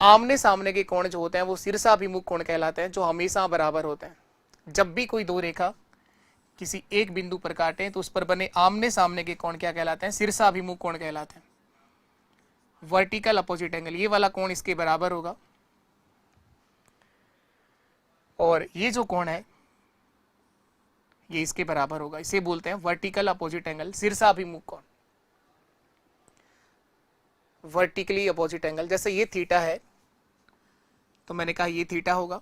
S2: आमने सामने के कोण जो होते हैं वो शीर्षाभिमुख कोण कहलाते हैं, जो हमेशा बराबर होते हैं। जब भी कोई दो रेखा किसी एक बिंदु पर काटें तो उस पर बने आमने सामने के कोण क्या कहलाते हैं, शीर्षाभिमुख कोण कहलाते हैं। वर्टिकल अपोजिट एंगल, ये वाला कोण इसके बराबर होगा, और ये जो कोण है ये इसके बराबर होगा। इसे बोलते हैं वर्टिकल अपोजिट एंगल, शीर्षाभिमुख कोण, वर्टिकली अपोजिट एंगल। जैसे ये थीटा है तो मैंने कहा ये थीटा होगा,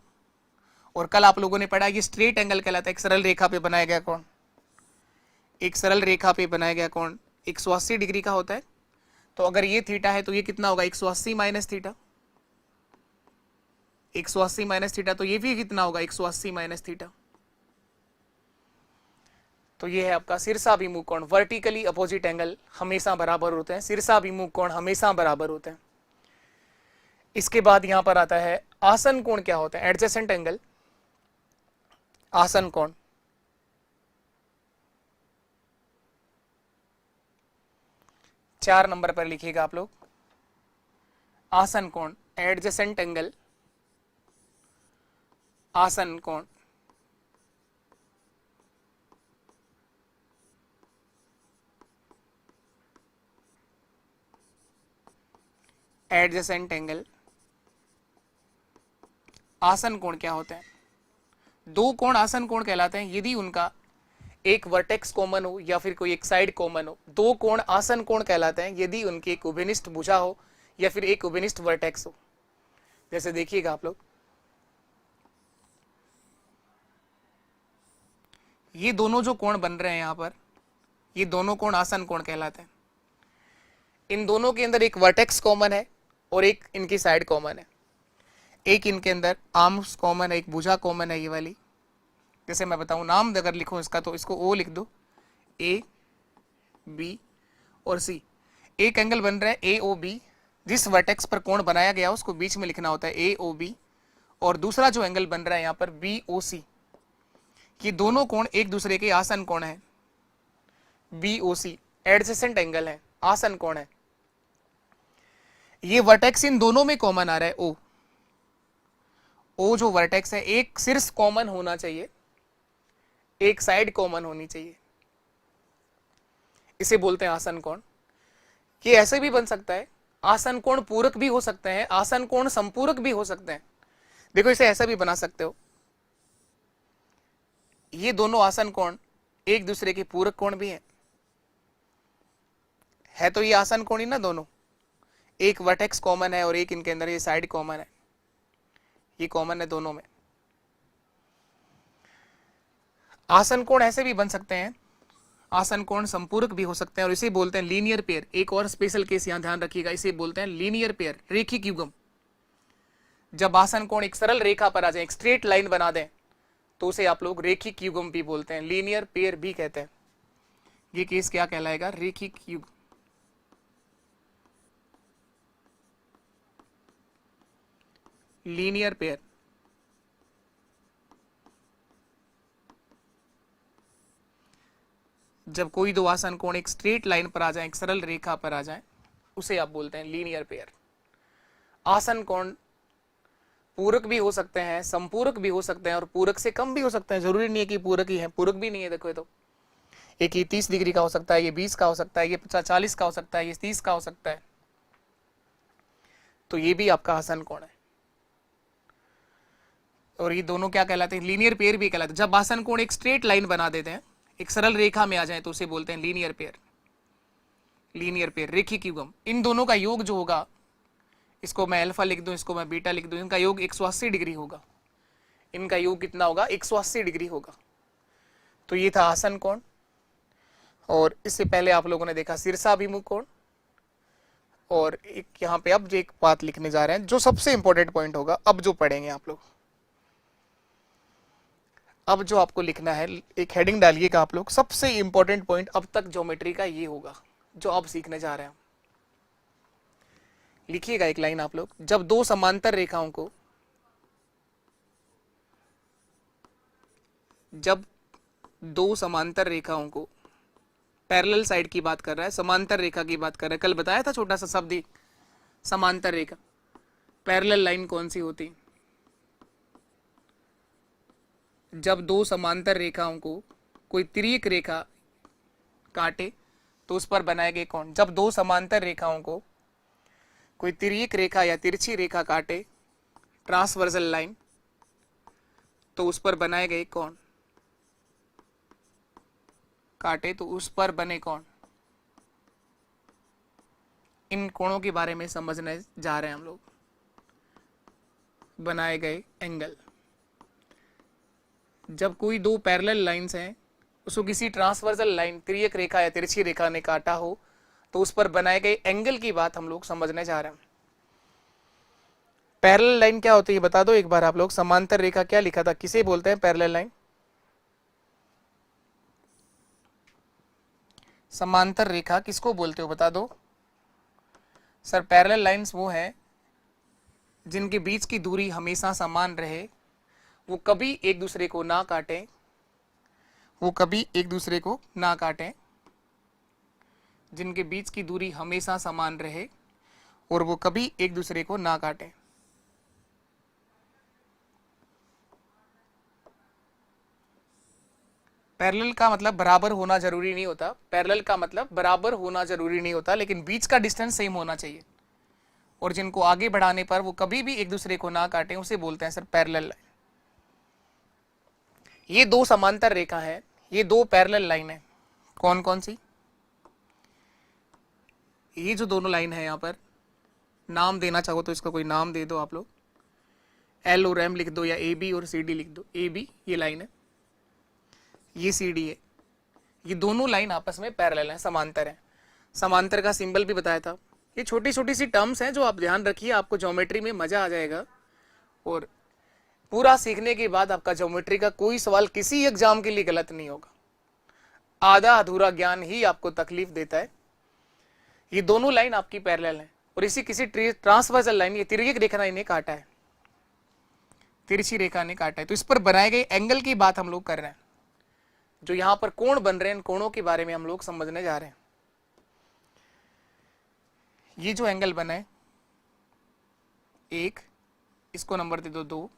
S2: और कल आप लोगों ने पढ़ा ये स्ट्रेट एंगल कहलाता है, एक सरल रेखा पे बनाया गया कोण, एक सरल रेखा पे बनाया गया कोण 180 डिग्री का होता है। तो अगर ये थीटा है तो ये कितना होगा, 180 माइनस थीटा, 180 माइनस थीटा, तो ये भी कितना होगा, 180 माइनस थीटा। तो ये है आपका शीर्षाभिमुख कोण। वर्टिकली अपोजिट एंगल हमेशा बराबर होते हैं, शीर्षाभिमुख कोण हमेशा बराबर होते हैं। इसके बाद यहां पर आता है आसन कोण क्या होता है, एडजेसेंट एंगल, आसन कोण। चार नंबर पर लिखिएगा आप लोग, आसन कोण, एडजेसेंट एंगल, आसन कोण। एडजेसेंट एंगल, आसन कोण क्या होते हैं? दो कोण आसन कोण कहलाते हैं यदि उनका एक वर्टेक्स कॉमन हो या फिर कोई एक साइड कॉमन हो। दो कोण आसन कोण कहलाते हैं यदि उनकी एक उभयनिष्ठ भुजा हो या फिर एक उभयनिष्ठ वर्टेक्स हो। जैसे देखिएगा आप लोग, ये दोनों जो कोण बन रहे हैं यहां पर, ये दोनों कोण आसन कोण कहलाते हैं। इन दोनों के अंदर एक वर्टेक्स कॉमन है और एक इनकी साइड कॉमन है, एक इनके अंदर आर्म्स कॉमन है, एक भुजा कॉमन है, ये वाली। जैसे मैं बताऊं, नाम अगर लिखूं इसका तो इसको ओ लिख दो, ए बी और सी। एक एंगल बन रहा है ए ओ बी, जिस वर्टेक्स पर कोण बनाया गया उसको बीच में लिखना होता है ए ओ बी, और दूसरा जो एंगल बन रहा है यहाँ पर बी ओ सी। ये दोनों कोण एक दूसरे के आसन कोण है, बी ओ सी एडजेसेंट एंगल है, आसन कोण है। ये वर्टेक्स इन दोनों में कॉमन आ रहा है ओ, ओ जो वर्टेक्स है एक शीर्ष कॉमन होना चाहिए, एक साइड कॉमन होनी चाहिए, इसे बोलते हैं आसन कोण। ये ऐसे भी बन सकता है, आसन कोण पूरक भी हो सकते हैं, आसन कोण संपूरक भी हो सकते हैं। देखो इसे ऐसा भी बना सकते हो, ये दोनों आसन कोण एक दूसरे के पूरक कोण भी हैं, है तो ये आसन कोण ही ना दोनों, एक वर्टेक्स कॉमन है और एक इनके अंदर ये साइड कॉमन है, ये कॉमन है दोनों में। आसन कोण ऐसे भी बन सकते हैं, आसन कोण संपूरक भी हो सकते हैं, और इसे बोलते हैं लीनियर पेयर। एक और स्पेशल केस यहां ध्यान रखिएगा, इसे बोलते हैं लीनियर पेयर, रेखिक युग्म। जब आसन कोण एक सरल रेखा पर आ जाए, एक स्ट्रेट लाइन बना दें, तो उसे आप लोग रेखिक युग्म भी बोलते हैं, लीनियर पेयर भी कहते हैं। ये केस क्या कहलाएगा, रेखिक युग्म। Linear pair. जब कोई दो आसन कोण एक स्ट्रेट लाइन पर आ जाए, एक सरल रेखा पर आ जाए, उसे आप बोलते हैं लीनियर पेयर। आसन कोण पूरक भी हो सकते हैं, संपूरक भी हो सकते हैं, और पूरक से कम भी हो सकते हैं। जरूरी नहीं है कि पूरक ही है, पूरक भी नहीं है। देखो ये तो एक ये 30 डिग्री का हो सकता है, ये 20 का हो सकता है, ये 40 का हो सकता है, ये 30 का हो सकता है। तो ये भी आपका आसन कोण है, और ये दोनों क्या कहलाते हैं, लीनियर पेयर भी कहलाते हैं। जब आसन कोण एक स्ट्रेट लाइन बना देते हैं, एक सरल रेखा में आ जाए, तो उसे बोलते हैं लीनियर पेयर। लीनियर पेयर, रेखिक युग्म। इन दोनों का योग जो होगा, इसको मैं अल्फा लिख दूं, इसको मैं बीटा लिख दूं, इनका योग 180 डिग्री होगा। इनका योग कितना होगा, 180 डिग्री होगा। तो ये था आसन कोण, और इससे पहले आप लोगों ने देखा शीर्षाभिमुख कोण। और एक यहाँ पे अब जो एक बात लिखने जा रहे हैं, जो सबसे इंपॉर्टेंट पॉइंट होगा, अब जो पढ़ेंगे आप लोग, अब जो आपको लिखना है, एक हेडिंग डालिएगा आप लोग, सबसे इंपॉर्टेंट पॉइंट अब तक ज्योमेट्री का ये होगा जो अब सीखने जा रहे हैं। लिखिएगा एक लाइन आप लोग, जब दो समांतर रेखाओं को, जब दो समांतर रेखाओं को, पैरेलल साइड की बात कर रहा है, समांतर रेखा की बात कर रहा है। कल बताया था छोटा सा शब्द ही, समांतर रेखा। पैरेलल लाइन कौन सी होती, जब दो समांतर रेखाओं को कोई तिर्यक रेखा काटे तो उस पर बनाए गए कोण। जब दो समांतर रेखाओं को कोई तिर्यक रेखा या तिरछी रेखा काटे, ट्रांसवर्सल लाइन, तो उस पर बनाए गए कोण, काटे तो उस पर बने कोण, इन कोणों के बारे में समझने जा रहे हैं हम लोग। बनाए गए एंगल, जब कोई दो पैरेलल लाइंस हैं, उसको किसी ट्रांसवर्सल लाइन, तिर्यक रेखा या तिरछी रेखा ने काटा हो, तो उस पर बनाए गए एंगल की बात हम लोग समझने जा रहे हैं। पैरेलल लाइन क्या होती है बता दो एक बार आप लोग। समांतर रेखा क्या लिखा था, किसे बोलते हैं पैरेलल लाइन? समांतर रेखा किसको बोलते हो बता दो सर। पैरेलल लाइंस वो हैं जिनके बीच की दूरी हमेशा समान रहे, वो कभी एक दूसरे को ना काटें, वो कभी एक दूसरे को ना काटें, जिनके बीच की दूरी हमेशा समान रहे और वो कभी एक दूसरे को ना काटें। पैरेलल का मतलब बराबर होना जरूरी नहीं होता, पैरेलल का मतलब बराबर होना जरूरी नहीं होता, लेकिन बीच का डिस्टेंस सेम होना चाहिए, और जिनको आगे बढ़ाने पर वो कभी भी एक दूसरे को ना काटें, उसे बोलते हैं सर पैरेलल लाइन। ये दो समांतर रेखा है, ये दो पैरेलल लाइन है, कौन कौन सी? ये जो दोनों लाइन है, यहां पर नाम देना चाहो तो इसका कोई नाम दे दो आप लोग, एल और एम लिख दो या ए बी और सी डी लिख दो। ए बी ये लाइन है, ये सी डी है, ये दोनों लाइन आपस में पैरेलल है, समांतर है। समांतर का सिंबल भी बताया था। ये छोटी छोटी सी टर्म्स हैं जो आप ध्यान रखिए, आपको ज्योमेट्री में मजा आ जाएगा, और पूरा सीखने के बाद आपका ज्योमेट्री का कोई सवाल किसी एग्जाम के लिए गलत नहीं होगा। आधा अधूरा ज्ञान ही आपको तकलीफ देता है। ये दोनों लाइन आपकी पैरेलल है, और इसी किसी ट्रांसवर्सल लाइन, ये तिर्यक रेखा इन्हें काटा है, तिरछी रेखा ने काटा है, तो इस पर बनाए गए एंगल की बात हम लोग कर रहे हैं। जो यहां पर कोण बन रहे हैं, इन कोणों के बारे में हम लोग समझने जा रहे हैं। ये जो एंगल बना है, एक, इसको नंबर दे दो 2,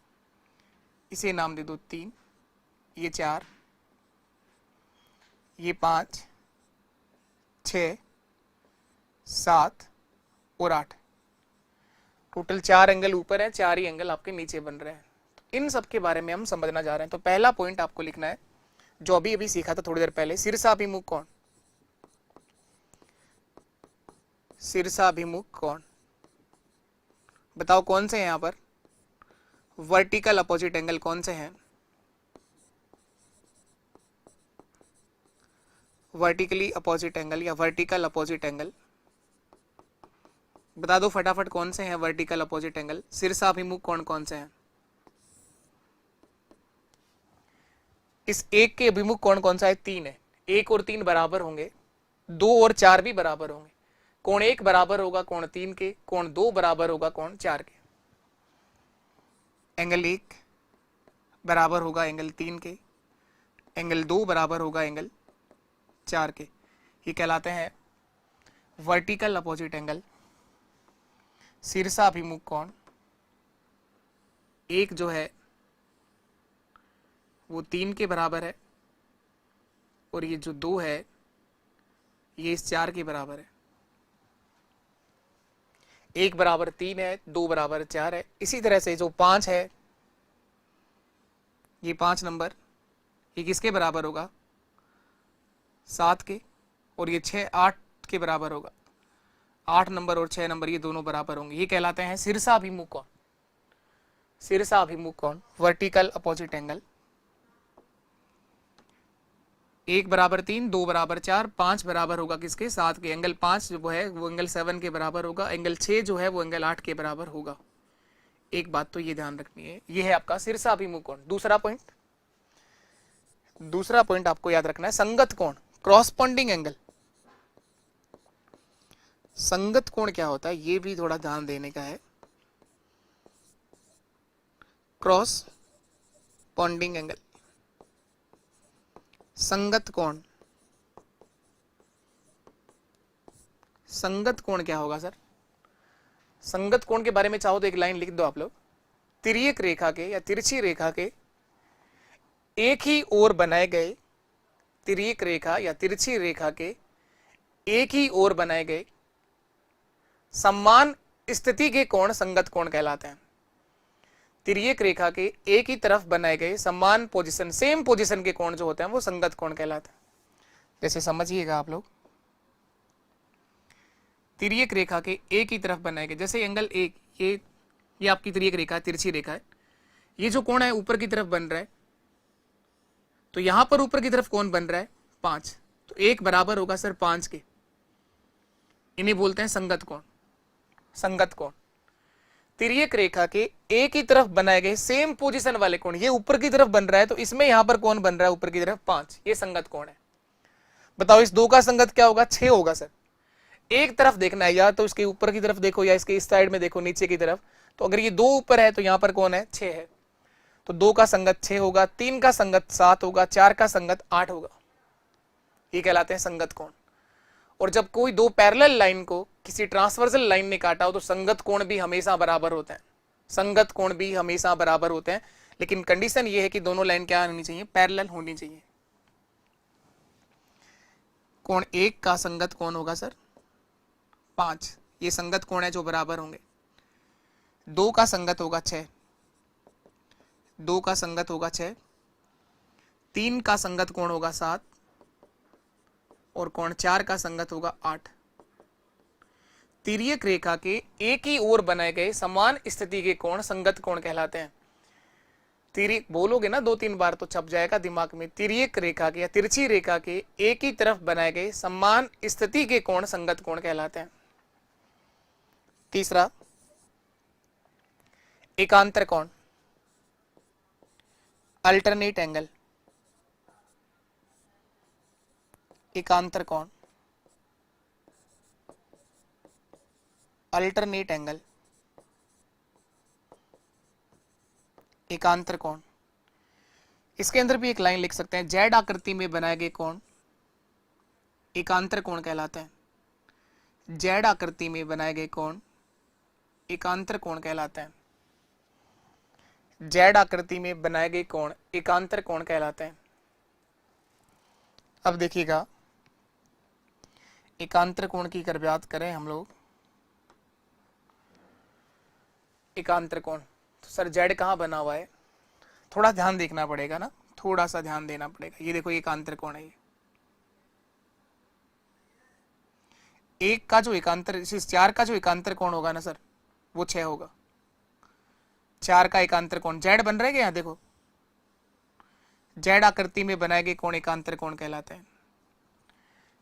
S2: इसे नाम दे दो 3, ये 4, ये 5, 6, 7 और 8, टोटल 4 एंगल ऊपर है, 4 ही एंगल आपके नीचे बन रहे हैं। तो इन सब के बारे में हम समझना जा रहे हैं। तो पहला पॉइंट आपको लिखना है, जो अभी अभी सीखा था थोड़ी देर पहले, शीर्षाभिमुख कोण। शीर्षाभिमुख कोण बताओ कौन से हैं यहां पर? वर्टिकल अपोजिट एंगल कौन से हैं? वर्टिकली अपोजिट एंगल या वर्टिकल अपोजिट एंगल बता दो फटाफट, कौन से हैं वर्टिकल अपोजिट एंगल? शीर्षाभिमुख कोण कौन से हैं? इस एक के अभिमुख कोण कौन सा है? 3 है। 1 और 3 बराबर होंगे, 2 और 4 भी बराबर होंगे। कोण 1 बराबर होगा कोण 3 के, कोण 2 बराबर होगा कोण 4 के। एंगल 1 बराबर होगा एंगल 3 के, एंगल 2 बराबर होगा एंगल 4 के। ये कहलाते हैं वर्टिकल अपोजिट एंगल। शीर्षाभिमुख कोण, एक जो है वो 3 के बराबर है, और ये जो 2 है ये इस 4 के बराबर है। 1 बराबर 3 है, 2 बराबर 4 है। इसी तरह से जो 5 है, ये 5 नंबर, ये किसके बराबर होगा? 7 के, और ये 6 8 के बराबर होगा। 8 नंबर और 6 नंबर ये दोनों बराबर होंगे। ये कहलाते हैं शीर्षाभिमुख कोण। शीर्षाभिमुख कोण, वर्टिकल अपोजिट एंगल। 1 बराबर 3, 2 बराबर 4, 5 बराबर होगा किसके? 7 के। एंगल 5 जो है वो एंगल 7 के बराबर होगा। एंगल 6 जो है वो एंगल 8 के बराबर होगा। एक बात तो ये ध्यान रखनी है, ये है आपका शीर्षाभिमुख कोण। दूसरा पॉइंट आपको याद रखना है, संगत कोण, क्रॉसपोंडिंग एंगल। संगत कोण क्या होता है, ये भी थोड़ा ध्यान देने का है। क्रॉस पॉन्डिंग एंगल, संगत कोण। संगत कोण क्या होगा सर? संगत कोण के बारे में चाहो तो एक लाइन लिख दो आप लोग। तिर्यक रेखा के या तिरछी रेखा के एक ही ओर बनाए गए, तिर्यक रेखा या तिरछी रेखा के एक ही ओर बनाए गए समान स्थिति के कोण संगत कोण कहलाते हैं। तिर्यक रेखा के एक ही तरफ बनाए गए समान पोजीशन, सेम पोजीशन के कोण जो होते हैं वो संगत कोण कहलाते हैं। जैसे समझिएगा आप लोग, तिर्यक रेखा के एक ही तरफ बनाए गए, जैसे एंगल एक, ये आपकी तिर्यक रेखा है, तिरछी रेखा है, ये जो कोण है ऊपर की तरफ बन रहा है, तो यहां पर ऊपर की तरफ कोण बन रहा है 5, तो एक बराबर होगा सर 5 के, इन्हें बोलते हैं संगत कोण। संगत कोण तिर्यक रेखा के एक ही तरफ बनाए गए सेम पोजीशन वाले कोण, ये ऊपर की तरफ बन रहा है तो इसमें यहां पर कोण बन रहा है ऊपर की तरफ 5, ये संगत कोण है। बताओ इस दो का संगत क्या होगा? 6 होगा सर। एक तरफ देखना है, या तो इसके ऊपर की तरफ देखो या इसके इस साइड में देखो नीचे की तरफ, तो अगर ये 2 ऊपर है तो यहां पर कौन है? 6 है, तो 2 का संगत 6 होगा, 3 का संगत 7 होगा, 4 का संगत 8 होगा, ये कहलाते हैं संगत कोण। और जब कोई दो पैरेलल लाइन को किसी ट्रांसवर्सल लाइन ने काटा हो तो संगत कोण भी हमेशा बराबर होते हैं, संगत कोण भी हमेशा बराबर होते हैं, लेकिन कंडीशन ये है कि दोनों लाइन क्या होनी चाहिए? पैरेलल होनी चाहिए। कोण 1 का संगत कोण होगा सर 5, ये संगत कोण है जो बराबर होंगे। 2 का संगत होगा 6, 2 का संगत होगा 6, 3 का संगत कोण होगा 7 और कोण 4 का संगत होगा 8। तिर्यक रेखा के एक ही ओर बनाए गए समान स्थिति के कोण संगत कोण कहलाते हैं। तिर्यक बोलोगे ना 2-3 बार तो छप जाएगा दिमाग में। तिर्यक रेखा के या तिरछी रेखा के एक ही तरफ बनाए गए समान स्थिति के कोण संगत कोण कहलाते हैं। तीसरा, एकांतर कोण, अल्टरनेट एंगल। एकांतर कोण, अल्टरनेट एंगल, एकांतर कोण। इसके अंदर भी एक लाइन लिख सकते हैं, जेड आकृति में बनाए गए कोण एकांतर कोण कहलाते हैं। जेड आकृति में बनाए गए कोण एकांतर कोण कहलाते हैं। जेड आकृति में बनाए गए कोण एकांतर कोण कहलाते हैं। अब देखिएगा, एकांतर कोण की अगर बात करें हम लोग, एकांतर कोण, तो सर जेड कहाँ बना हुआ है? थोड़ा ध्यान देखना पड़ेगा ना, थोड़ा सा ध्यान देना पड़ेगा। ये देखो एकांतर कोण है, ये एक का जो एकांतर, इस 4 का जो एकांतर कोण होगा ना सर वो 6 होगा। 4 का एकांतर कोण जेड बन रहा है क्या? यहाँ देखो, जेड आकृति में बनाए गए कोण एकांतर कोण कहलाते हैं।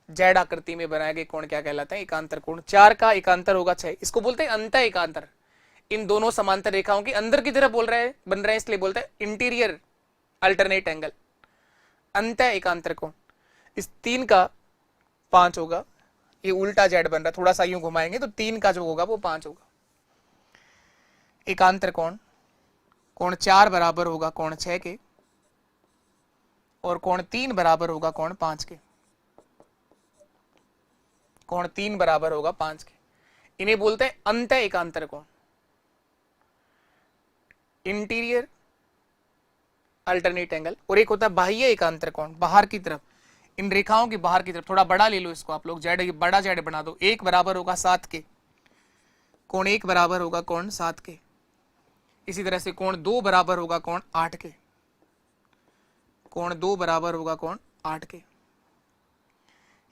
S2: जेड आकृति में बनाए गए कोण क्या कहलाते हैं? एकांतर कोण। 4 का एकांतर होगा 6, इसको बोलते हैं अंत एकांतर। इन दोनों समांतर रेखाओं के अंदर की तरफ बन रहे हैं, इसलिए बोलते हैं इंटीरियर अल्टरनेट एंगल, अंत एकांतर कोण। इस 3 का 5 होगा, ये उल्टा जेड बन रहा है, थोड़ा सा यूं घुमाएंगे तो 3 का जो होगा वो 5 होगा। एकांतर कोण, कोण 4 बराबर होगा कोण 6 के और कोण 3 बराबर होगा कोण 5 के। कोण 3 बराबर होगा 5 के, इन्हें बोलते हैं अंत एकांतर कोण, इंटीरियर अल्टरनेट एंगल। और एक होता है बाह्य एकांतर कोण, बाहर की तरफ, इन रेखाओं की बाहर की तरफ। थोड़ा बड़ा ले लो इसको आप लोग, जेड बड़ा जेड बना दो। 1 बराबर होगा 7 के, कोण 1 बराबर होगा कोण 7 के। इसी तरह से कोण 2 बराबर होगा कोण 8 के, कोण 2 बराबर होगा कोण 8 के।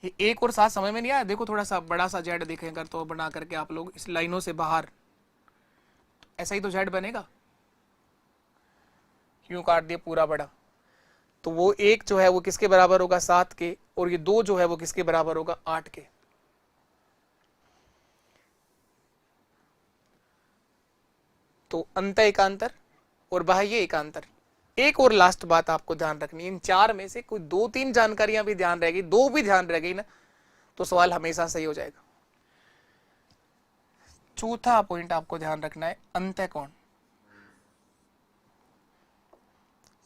S2: ये 1 और 7 समझ में नहीं आया? देखो थोड़ा सा बड़ा सा जेड देखेंगे तो बना करके आप लोग इस लाइनों से बाहर, ऐसा ही तो जेड बनेगा। क्यों काट दिया पूरा बड़ा? तो वो 1 जो है वो किसके बराबर होगा? 7 के, और ये 2 जो है वो किसके बराबर होगा? 8 के। तो अंत एकांतर और बाह्य एकांतर। एक और लास्ट बात आपको ध्यान रखनी है, इन 4 में से कोई 2-3 जानकारियां भी ध्यान रहेगी, 2 भी ध्यान रह गई ना तो सवाल हमेशा सही हो जाएगा। चौथा पॉइंट आपको ध्यान रखना है, अंत कोण।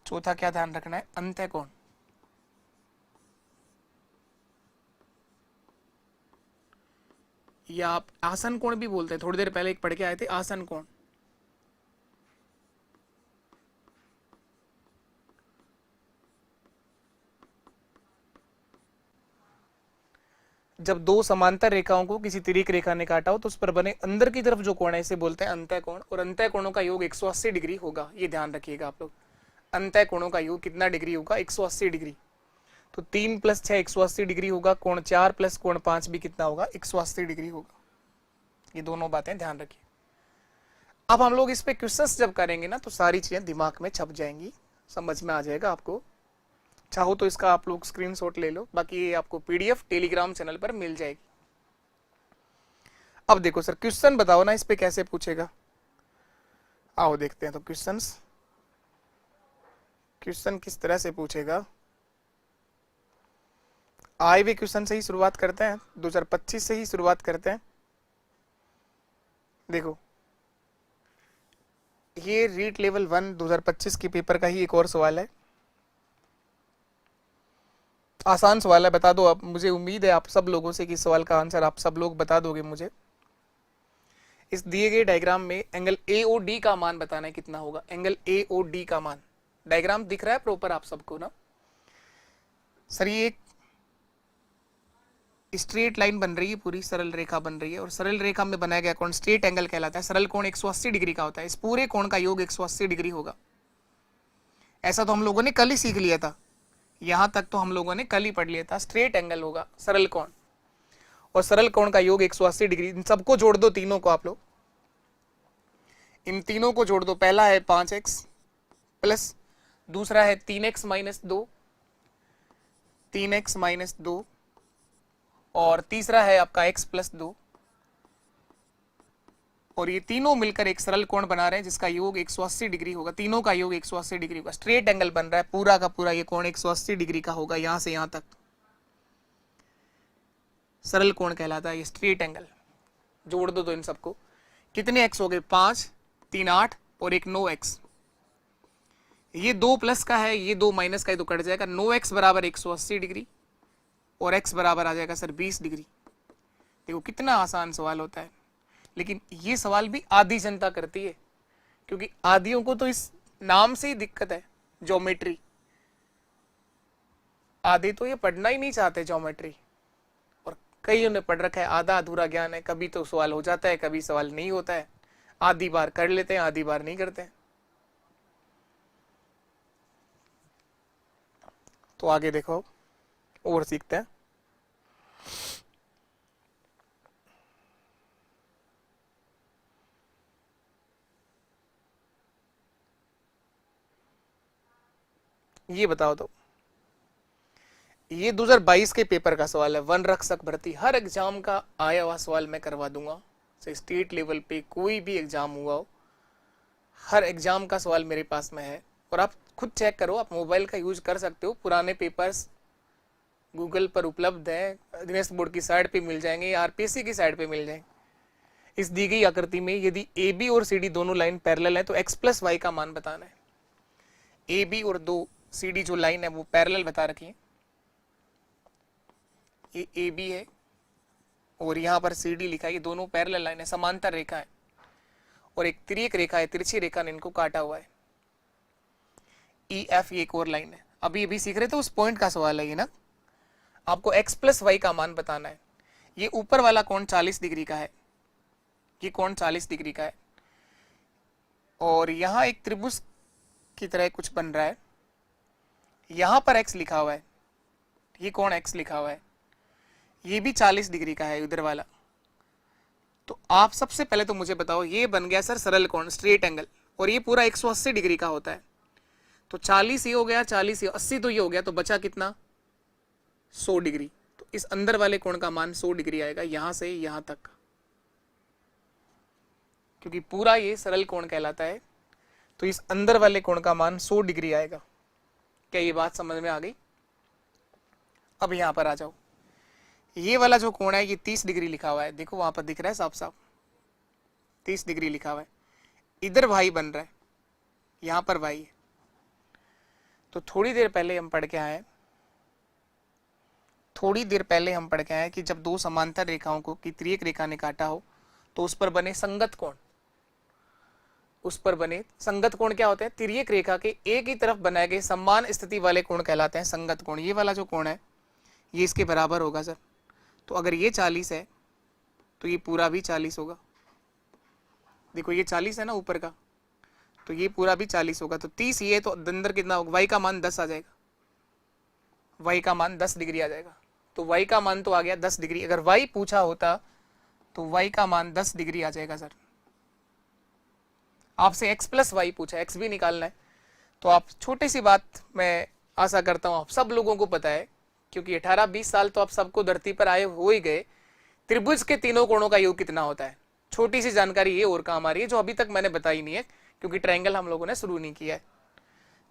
S2: चौथा क्या ध्यान रखना है? अंत कोण। या आप आसन कोण भी बोलते हैं, थोड़ी देर पहले एक पढ़ के आए थे आसन कोण। जब दो समांतर रेखाओं को किसी तिर्यक रेखा ने काटा हो तो उस पर बने अंदर की तरफ जो कोण है इसे बोलते हैं अंतः कोण, और अंतः कोणों का योग 180 डिग्री होगा। ये ध्यान रखिएगा आप लोग, अंतः कोणों का योग कितना डिग्री होगा? 180 डिग्री। तो 3 + 6 180 डिग्री होगा, कोण 4 + कोण 5 भी कितना होगा? 180 डिग्री होगा। ये दोनों बातें ध्यान रखिए। अब हम लोग इस पे क्वेश्चंस जब करेंगे ना तो सारी चीजें दिमाग में छप जाएंगी, समझ में आ जाएगा आपको। चाहो तो इसका आप लोग स्क्रीनशॉट ले लो, बाकी ये आपको पीडीएफ टेलीग्राम चैनल पर मिल जाएगी। अब देखो सर क्वेश्चन बताओ ना इस पे कैसे पूछेगा, आओ देखते हैं। तो क्वेश्चन किस तरह से पूछेगा, आए भी क्वेश्चन से ही शुरुआत करते हैं, 2025 से ही शुरुआत करते हैं। देखो ये रीट लेवल 1 2025 के पेपर का ही एक और सवाल है, आसान सवाल है, बता दो आप। मुझे उम्मीद है आप सब लोगों से कि सवाल का आंसर आप सब लोग बता दोगे मुझे। इस दिए गए डायग्राम में एंगल AOD का मान बताना है कितना होगा। एंगल AOD का मान, डायग्राम दिख रहा है प्रॉपर आप सबको ना? सर ये एक स्ट्रेट लाइन बन रही है, पूरी सरल रेखा बन रही है, और सरल रेखा में बनाया गया कोण स्ट्रेट एंगल कहलाता है। सरल कोण 180 डिग्री का होता है, इस पूरे कोण का योग 180 डिग्री होगा। ऐसा तो हम लोगों ने कल ही सीख लिया था, यहां तक तो हम लोगों ने कल ही पढ़ लिया था। स्ट्रेट एंगल होगा सरल कोण, और सरल कोण का योग 180 डिग्री। इन सबको जोड़ दो, तीनों को आप लोग, इन तीनों को जोड़ दो। पहला है 5x प्लस, दूसरा है 3x - 2, 3x - 2, और तीसरा है आपका x + 2, और ये तीनों मिलकर एक सरल कोण बना रहे हैं जिसका योग 180 डिग्री होगा। तीनों का योग 180 डिग्री होगा। स्ट्रेट एंगल बन रहा है पूरा का पूरा, ये कोण 180 डिग्री का होगा, यहां से यहां तक सरल कोण कहलाता है ये स्ट्रेट एंगल। जोड़ दो इन सबको, कितने x हो गए? 5, 3 8 और एक 9x। ये 2 प्लस का है, ये 2 माइनस का है, तो कट जाएगा। 9x बराबर 180 डिग्री और x बराबर आ जाएगा सर 20 डिग्री। देखो कितना आसान सवाल होता है, लेकिन ये सवाल भी आधी जनता करती है, क्योंकि आदियों को तो इस नाम से ही दिक्कत है, ज्योमेट्री। आधे तो ये पढ़ना ही नहीं चाहते ज्योमेट्री, और कईयों ने पढ़ रखा है, आधा अधूरा ज्ञान है। कभी तो सवाल हो जाता है, कभी सवाल नहीं होता है, आधी बार कर लेते हैं, आधी बार नहीं करते हैं। तो आगे देखो और सीखते हैं। ये बताओ तो, ये 2022 के पेपर का सवाल है, वन रक्षक भर्ती। हर एग्जाम का आया हुआ सवाल मैं करवा दूंगा, स्टेट लेवल पे कोई भी एग्जाम हुआ हो, हर एग्जाम का सवाल मेरे पास में है। और आप खुद चेक करो, आप मोबाइल का यूज कर सकते हो, पुराने पेपर्स गूगल पर उपलब्ध है, दिनेश बोर्ड की साइट पे मिल जाएंगे, आरपीएससी की साइट पे मिल जाएंगे। इस दी गई आकृति में यदि ए बी और सी डी दोनों लाइन पैरेलल है तो x + y का मान बताना है। ए बी और 2 सी डी जो लाइन है वो पैरेलल बता रखी है, ये ए बी है और यहाँ पर सी डी लिखा है, ये दोनों पैरेलल लाइन है, समांतर रेखा है, और एक तिर्यक रेखा है, तिरछी रेखा ने इनको काटा हुआ है। ई एफ ये एक और लाइन है। अभी सीख रहे थे उस पॉइंट का सवाल है ये ना। आपको x + y का मान बताना है। ये ऊपर वाला कोण 40 डिग्री का है, ये कोण 40 डिग्री का है, और यहाँ एक त्रिभुज की तरह कुछ बन रहा है, यहाँ पर x लिखा हुआ है, ये कोण x लिखा हुआ है, ये भी 40 डिग्री का है उधर वाला। तो आप सबसे पहले तो मुझे बताओ, ये बन गया सर सरल कोण स्ट्रेट एंगल, और ये पूरा 180 डिग्री का होता है। तो 40 ये हो गया, 40 ये 80 तो ये हो गया, तो बचा कितना? 100 डिग्री। तो इस अंदर वाले कोण का मान 100 डिग्री आएगा, यहां से यहां तक, क्योंकि पूरा ये सरल कोण कहलाता है। तो इस अंदर वाले कोण का मान 100 डिग्री आएगा। क्या ये बात समझ में आ गई? अब यहां पर आ जाओ, ये वाला जो कोण है ये 30 डिग्री लिखा हुआ है, देखो वहां पर दिख रहा है साफ साफ 30 डिग्री लिखा हुआ है। इधर y बन रहा है, यहां पर y है। तो थोड़ी देर पहले हम पढ़ के आए कि जब दो समांतर रेखाओं को की तिर्यक रेखा ने काटा हो तो उस पर बने संगत कोण। उस पर बने संगत कोण क्या होते हैं? तिर्यक रेखा के एक ही तरफ बनाए गए समान स्थिति वाले कोण कहलाते हैं संगत कोण। ये वाला जो कोण है ये इसके बराबर होगा सर। तो अगर ये 40 है तो ये पूरा भी 40 होगा। देखो ये 40 है ना ऊपर का, तो ये पूरा भी 40 होगा। तो 30 ये, तो अंदर कितना होगा, y का मान 10 आ जाएगा, y का मान 10 डिग्री आ जाएगा। तो y का मान तो आ गया 10 डिग्री। अगर y पूछा होता तो y का मान 10 डिग्री आ जाएगा सर। आपसे x प्लस वाई पूछा, x भी निकालना है। तो आप छोटी सी बात, मैं आशा करता हूं आप सब लोगों को पता है, क्योंकि 18-20 साल तो आप सबको धरती पर आए हो ही गए। त्रिभुज के तीनों कोणों का योग कितना होता है, छोटी सी जानकारी ये और काम आ रही है जो अभी तक मैंने बताई नहीं है, क्योंकि ट्रायंगल हम लोगों ने शुरू नहीं किया है,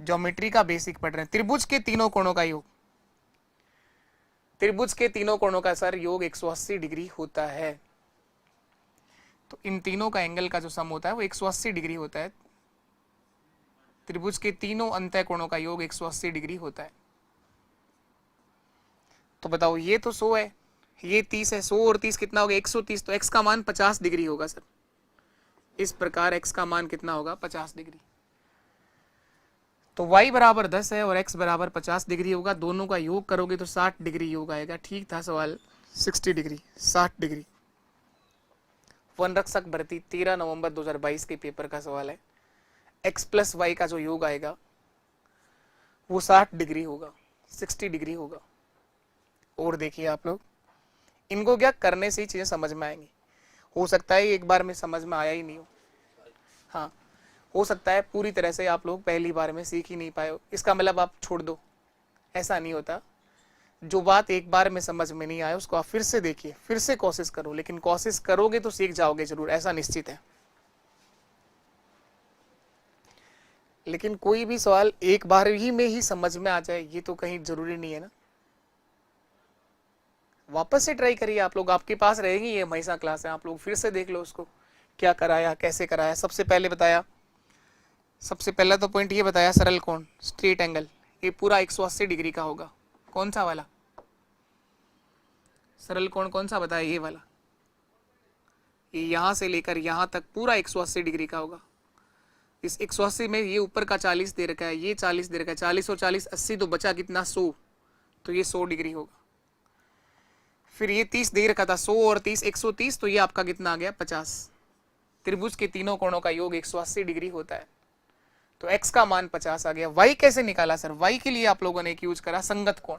S2: ज्योमेट्री का बेसिक पढ़ रहे हैं। त्रिभुज के तीनों कोणों का योग, त्रिभुज के तीनों कोणों का सर योग 180 डिग्री होता है। तो इन तीनों का एंगल का जो सम होता है वो 180 डिग्री होता है। त्रिभुज के तीनों अंतः कोणों का योग 180 डिग्री होता है। तो बताओ ये तो 100 है, ये 30 है, 100 और 30 कितना होगा, 130। तो x का मान 50 डिग्री होगा सर। इस प्रकार x का मान कितना होगा, 50 डिग्री। तो y बराबर 10 है और x बराबर 50 डिग्री होगा। दोनों का योग करोगे तो 60 डिग्री योग आएगा। ठीक था सवाल, 60 डिग्री, 60 डिग्री। वन रक्षक भर्ती 13 नवंबर 2022 के पेपर का सवाल है। x प्लस वाई का जो योग आएगा वो 60 डिग्री होगा, 60 डिग्री होगा। और देखिए आप लोग, इनको क्या करने से ही चीजें समझ में आएंगी। हो सकता है एक बार में समझ में आया ही नहीं हो, हाँ हो सकता है पूरी तरह से आप लोग पहली बार में सीख ही नहीं पाए हो। इसका मतलब आप छोड़ दो, ऐसा नहीं होता। जो बात एक बार में समझ में नहीं आए उसको आप फिर से देखिए, फिर से कोशिश करो, लेकिन कोशिश करोगे तो सीख जाओगे जरूर, ऐसा निश्चित है। लेकिन कोई भी सवाल एक बार ही में ही समझ में आ जाए ये तो कहीं जरूरी नहीं है ना। वापस से ट्राई करिए आप लोग, आपके पास रहेगी ये हमेशा क्लास है, आप लोग फिर से देख लो उसको, क्या कराया, कैसे कराया। सबसे पहले बताया, सबसे पहला तो पॉइंट ये बताया, सरल कोण, स्ट्रेट एंगल, ये पूरा 180 डिग्री का होगा। कौन सा वाला सरल कोण, कौन सा बताया, ये वाला। ये यहां से लेकर यहां तक पूरा 180 डिग्री का होगा। इस 180 में ये ऊपर का 40 दे रखा है, ये 40 दे रखा है, 40 और 40 80, तो बचा कितना, 100। तो ये 100 डिग्री होगा। फिर ये 30 दे रखा था, 100 और 30 130, तो ये आपका कितना आ गया, 50। त्रिभुज के तीनों कोणों का योग 180 डिग्री होता है। तो x का मान 50 आ गया। y कैसे निकाला सर, y के लिए आप लोगों ने एक यूज करा संगत कोण।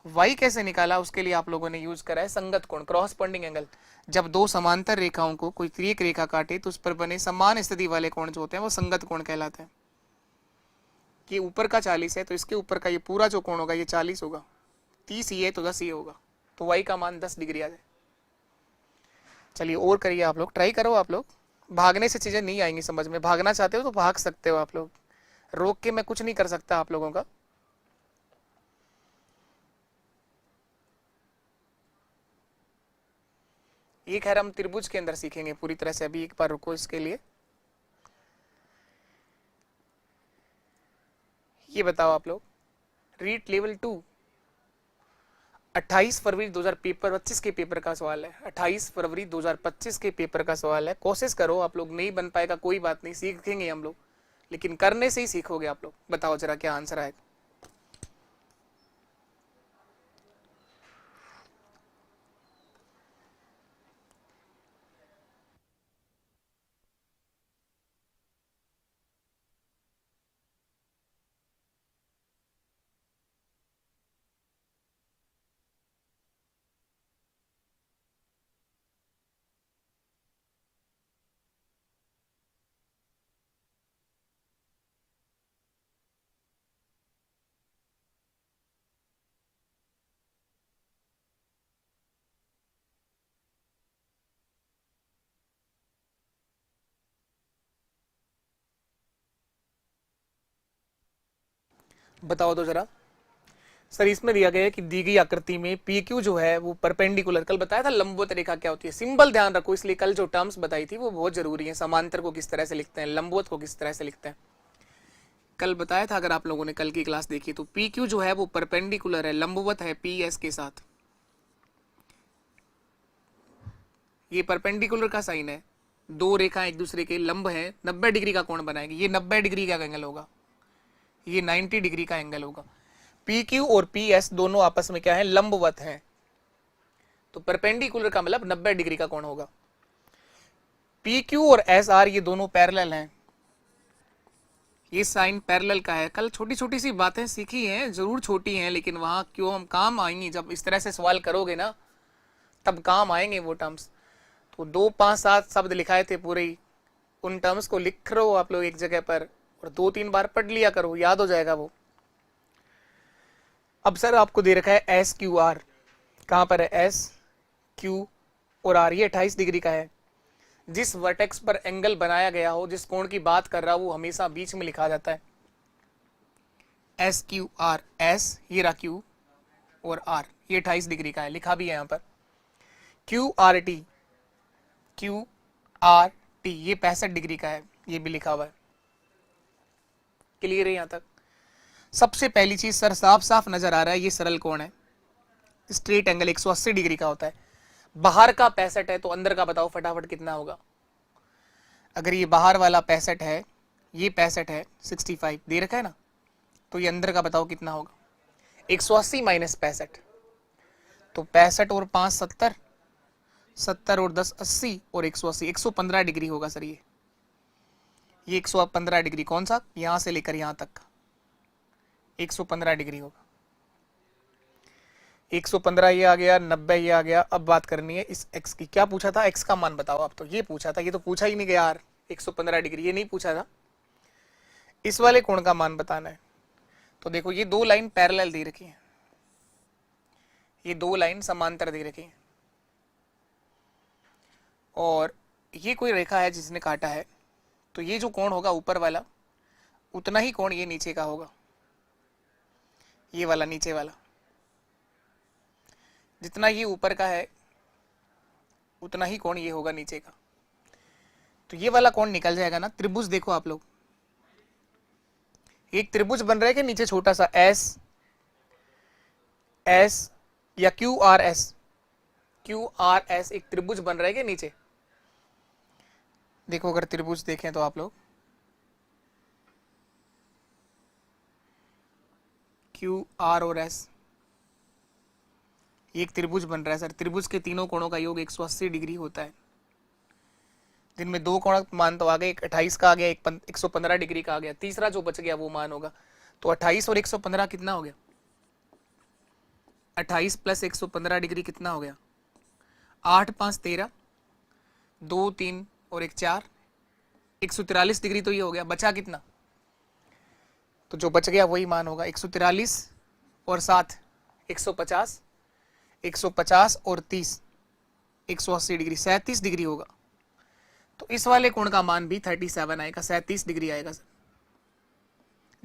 S2: y कैसे निकाला, उसके लिए आप लोगों ने यूज करा है संगत कोण, क्रॉसपोंडिंग एंगल। जब दो समांतर रेखाओं को कोई तिर्यक रेखा काटे तो उस पर बने समान स्थिति वाले कोण जो होते हैं वो संगत कोण कहलाते हैं। ये ऊपर का 40 है तो इसके ऊपर का ये पूरा जो कोण होगा ये 40 होगा। 30 ये तो 10 ये होगा। तो y का मान 10 डिग्री आ जाए। चलिए और करिए आप लोग, ट्राई करो आप लोग। भागने से चीजें नहीं आएंगी समझ में। भागना चाहते हो तो भाग सकते हो आप लोग, रोक के मैं कुछ नहीं कर सकता आप लोगों का। ये खैर हम त्रिभुज के अंदर सीखेंगे पूरी तरह से, अभी एक बार रुको इसके लिए। ये बताओ आप लोग, रीट लेवल 2 28 फरवरी 2025 के पेपर का सवाल है। 28 फरवरी 2025 के पेपर का सवाल है। कोशिश करो आप लोग, नहीं बन पाएगा कोई बात नहीं, सीखेंगे हम लोग, लेकिन करने से ही सीखोगे आप लोग। बताओ जरा क्या आंसर आएगा। बताओ तो जरा सर। इसमें दिया गया है कि दी गई आकृति में पी क्यू जो है वो परपेंडिकुलर, कल बताया था लंबवत रेखा क्या होती है, सिंबल ध्यान रखो, इसलिए कल जो टर्म्स बताई थी वो बहुत जरूरी है। समांतर को किस तरह से लिखते हैं, लंबवत को किस तरह से लिखते हैं, कल बताया था। अगर आप लोगों ने कल की क्लास देखी तो पी क्यू जो है वो परपेंडिकुलर है, लंबवत है पी एस के साथ। ये परपेंडिकुलर का साइन है, दो रेखा एक दूसरे के लंब है, 90 डिग्री का कोण बनाएगी। ये 90 डिग्री का एंगल होगा, ये 90 डिग्री का एंगल होगा। पी क्यू और पी एस दोनों आपस में क्या है, लंबवत हैं। तो परपेंडिकुलर का मतलब 90 डिग्री का कोण होगा। पी क्यू और एस आर ये दोनों पैरेलल हैं, ये साइन पैरेलल का है। कल छोटी छोटी सी बातें सीखी हैं, जरूर छोटी हैं, लेकिन वहां क्यों हम काम आएंगी, जब इस तरह से सवाल करोगे ना तब काम आएंगे वो टर्म्स। तो 2 5 7 शब्द लिखाए थे पूरे ही, उन टर्म्स को लिख रहे हो आप लोग एक जगह पर और 2-3 बार पढ़ लिया करो, याद हो जाएगा वो। अब सर आपको दे रखा है एस क्यू आर, कहां पर है एस क्यू और आर, ये 28 डिग्री का है। जिस वर्टेक्स पर एंगल बनाया गया हो, जिस कोण की बात कर रहा हो, वो हमेशा बीच में लिखा जाता है एस क्यू आर। एस ये रहा क्यू और आर, ये 28 डिग्री का है, लिखा भी है यहाँ पर Q R T. Q R T ये 65 डिग्री का है, ये भी लिखा हुआ है। क्लियर है यहाँ तक? सबसे पहली चीज सर साफ साफ नजर आ रहा है, ये सरल कोण है, स्ट्रेट एंगल 180 डिग्री का होता है। बाहर का 65 है तो अंदर का बताओ फटाफट कितना होगा। अगर ये बाहर वाला 65 है, ये 65 है, 65 दे रखा है ना, तो ये अंदर का बताओ कितना होगा। 180 माइनस 65, तो 65 और 5 70, 70 और 10 80 और 180, 115 डिग्री होगा सर। ये 115 डिग्री कौन सा, यहां से लेकर यहां तक 115 डिग्री होगा। 115 ये आ गया, 90 ये आ गया। अब बात करनी है इस x की। क्या पूछा था, x का मान बताओ आप, तो ये पूछा था, ये तो पूछा ही नहीं गया यार, 115 डिग्री ये नहीं पूछा था। इस वाले कोण का मान बताना है। तो देखो ये 2 लाइन पैरेलल दे रखी है, ये 2 लाइन समांतर दे रखी है, और ये कोई रेखा है जिसने काटा है, तो ये जो कोण होगा ऊपर वाला, उतना ही कोण ये नीचे का होगा, ये वाला नीचे वाला। जितना ये ऊपर का है उतना ही कोण ये होगा नीचे का, तो ये वाला कोण निकल जाएगा ना। त्रिभुज देखो आप लोग, एक त्रिभुज बन रहा है कि नीचे छोटा सा एस एस या Q R S, Q R S एक त्रिभुज बन रहा है कि नीचे। देखो अगर त्रिभुज देखें तो आप लोग, क्यू आर और एस एक त्रिभुज बन रहा है सर। त्रिभुज के तीनों कोणों का योग 180 डिग्री होता है, जिनमें 2 कोण मान तो आ गए, एक 28 का आ गया, एक 115 डिग्री का आ गया, तीसरा जो बच गया वो मान होगा। तो 28 और 115 कितना हो गया, 28 प्लस 115 डिग्री कितना हो गया, 8 5 13, 2 3 और 1 4, 143 डिग्री तो ये हो गया। बचा कितना, तो जो बच गया वही मान होगा। 143 और 7 150, 150 और 30 180 डिग्री, 37 डिग्री होगा। तो इस वाले कोण का मान भी 37 आएगा, 37 डिग्री आएगा सर।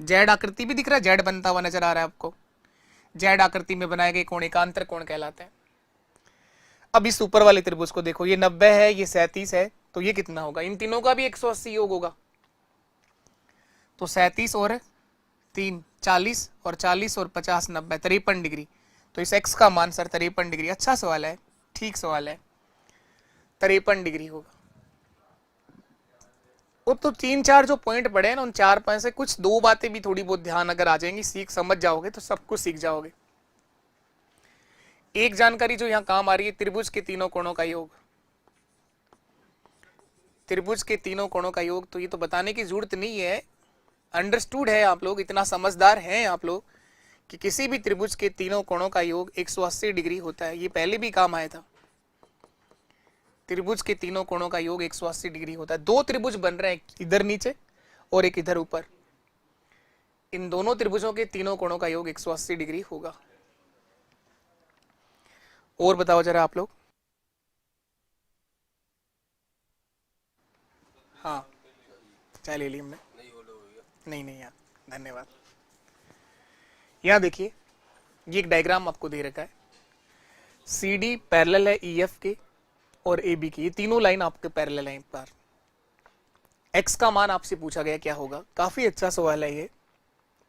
S2: जेड आकृति भी दिख रहा है, जेड बनता हुआ नजर आ रहा है आपको। जेड आकृति में बनाए गए कोण एकांतर कोण कहलाते हैं। अब इस ऊपर वाले त्रिभुज को देखो, ये 90 है, ये 37 है, तो ये कितना होगा, इन तीनों का भी 180 योग होगा। तो 37 और 3 40 और 40 और 50 90, 53 डिग्री। तो इस x का मान सर 53 डिग्री। अच्छा सवाल है, ठीक सवाल है, 53 डिग्री होगा। वो तो 3-4 जो पॉइंट पड़े हैं ना, उन 4-5 से कुछ 2 बातें भी थोड़ी बहुत ध्यान अगर आ जाएंगी, सीख समझ जाओगे तो सब कुछ सीख जाओगे। एक जानकारी जो यहाँ काम आ रही है, त्रिभुज के तीनों कोणों का योग, त्रिभुज के तीनों कोणों का योग, तो ये तो बताने की जरूरत नहीं है, अंडरस्टूड है आप लोग, इतना समझदार हैं आप लोग कि किसी भी त्रिभुज के तीनों कोणों का योग 180 डिग्री होता है। ये पहले भी काम आया था, त्रिभुज के तीनों कोणों का योग 180 डिग्री होता है। 2 त्रिभुज बन रहे हैं, इधर नीचे और एक इधर ऊपर, इन दोनों त्रिभुजों के तीनों कोणों का योग 180 डिग्री होगा। और बताओ जरा आप लोग। हाँ चाय ले ली हमने, नहीं यार, धन्यवाद। यहां देखिए, ये एक डायग्राम आपको दे रखा है, सी डी पैरेलल है ई एफ के और ए बी की, ये तीनों लाइन आपके पैरेलल है। एक बार x का मान आपसे पूछा गया क्या होगा। काफी अच्छा सवाल है ये,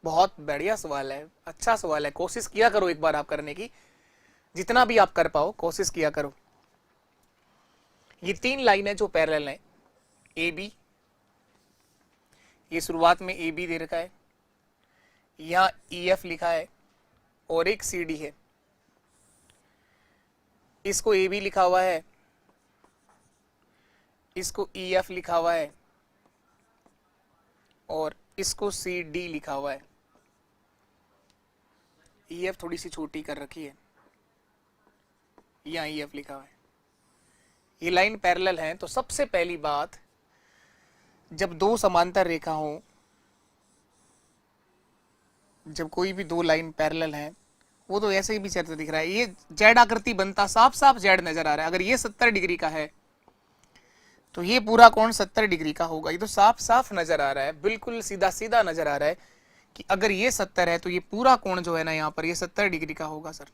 S2: बहुत बढ़िया सवाल है, अच्छा सवाल है। कोशिश किया करो एक बार आप करने की, जितना भी आप कर पाओ कोशिश किया करो। ये 3 लाइन है जो पैरेलल है, ए बी, ये शुरुआत में ए बी दे रखा है, यहाँ ई एफ लिखा है और एक सी डी है। इसको ए बी लिखा हुआ है, इसको ई एफ लिखा हुआ है और इसको सी डी लिखा हुआ है। ई एफ थोड़ी सी छोटी कर रखी है, यहाँ ई एफ लिखा हुआ है। ये लाइन पैरेलल है। तो सबसे पहली बात, जब दो समांतर रेखा हो, जब कोई भी दो लाइन पैरेलल है, वो तो ऐसे ही भी चित्र दिख रहा है, ये जेड आकृति बनता साफ साफ जेड नजर आ रहा है। अगर ये 70 डिग्री का है तो ये पूरा कोण 70 डिग्री का होगा। ये तो साफ साफ नजर आ रहा है, बिल्कुल सीधा सीधा नजर आ रहा है कि अगर ये 70 है तो ये पूरा कोण जो है ना यहाँ पर, ये 70 डिग्री का होगा सर।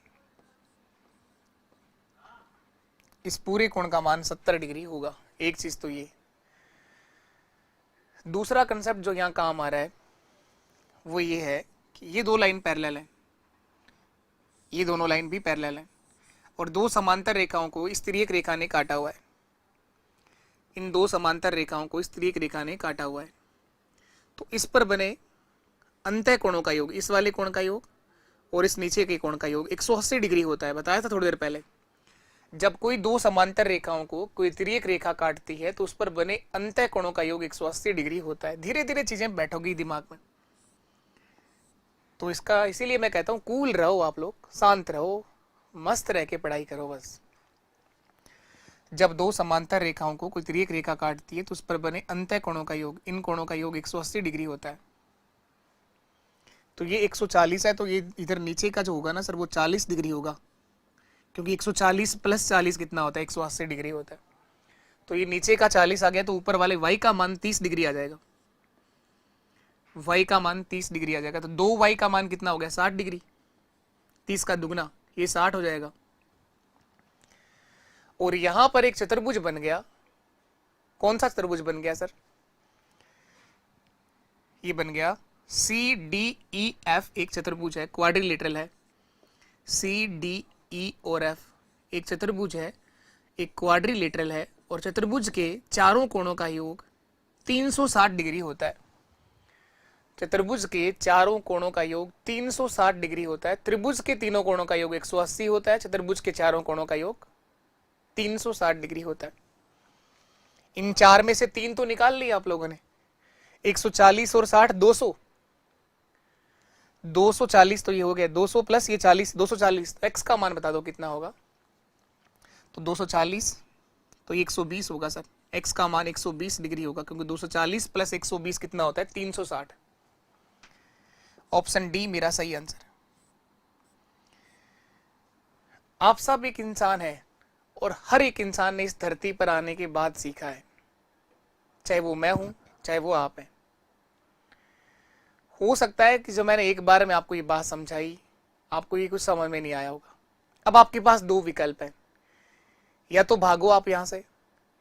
S2: इस पूरे कोण का मान 70 डिग्री होगा। एक चीज तो ये। दूसरा कंसेप्ट जो यहाँ काम आ रहा है वो ये है कि ये दो लाइन पैरेलल है, ये दोनों लाइन भी पैरेलल है और दो समांतर रेखाओं को इस तिर्यक रेखा ने काटा हुआ है। इन दो समांतर रेखाओं को इस तिर्यक रेखा ने काटा हुआ है। तो इस पर बने अंतः कोणों का योग, इस वाले कोण का योग और इस नीचे के कोण का योग 180 डिग्री होता है। बताया था थोड़ी देर पहले। जब कोई दो समांतर रेखाओं को कोई तिर्यक रेखा काटती है तो उस पर बने अंतः कोणों का योग 180 डिग्री होता है। धीरे धीरे चीजें बैठोगी दिमाग में। तो इसका इसीलिए मैं कहता हूं कूल रहो, आप लोग शांत रहो, मस्त रह के पढ़ाई करो बस। जब दो समांतर रेखाओं को कोई तिर्यक रेखा काटती है तो उस पर बने अंतः कोणों का योग, इन कोणों का योग 180 डिग्री होता है। तो ये 140 है तो ये इधर नीचे का जो होगा ना सर वो 40 डिग्री होगा, क्योंकि 140 प्लस 40 कितना होता है, 180 डिग्री होता है। तो ये नीचे का 40 आ गया तो ऊपर वाले y का मान 30 डिग्री आ जाएगा। y का मान 30 डिग्री आ जाएगा। तो 2y का मान कितना हो गया, 60 डिग्री। 30 का दुगना, ये 60 हो जाएगा। और यहां पर एक चतुर्भुज बन गया। कौन सा चतुर्भुज बन गया सर? ये बन गया CDEF, एक चतुर्भुज है, क्वाड्रिलेटरल है। CDE और F एक चतुर्भुज है, एक क्वाड्रिलेटरल है और चतुर्भुज के चारों कोणों का योग 360 डिग्री होता है। चतुर्भुज के चारों कोणों का योग 360 डिग्री होता है। त्रिभुज के तीनों कोणों का योग 180 होता है, चतुर्भुज के चारों कोणों का योग 360 डिग्री होता है। इन चार में से तीन तो निकाल लिया आप लोगों ने, 140 और 60 200, 240 तो ये हो गया, 200 प्लस ये 40, 240। एक्स का मान बता दो कितना होगा। तो 240 तो ये 120 होगा सर। एक्स का मान 120 डिग्री होगा, क्योंकि 240 प्लस 120 कितना होता है, 360। ऑप्शन डी मेरा सही आंसर। आप सब एक इंसान है और हर एक इंसान ने इस धरती पर आने के बाद सीखा है, चाहे वो मैं हूं चाहे वो आप हैं। हो सकता है कि जो मैंने एक बार में आपको ये बात समझाई, आपको ये कुछ समझ में नहीं आया होगा। अब आपके पास दो विकल्प हैं, या तो भागो आप यहां से,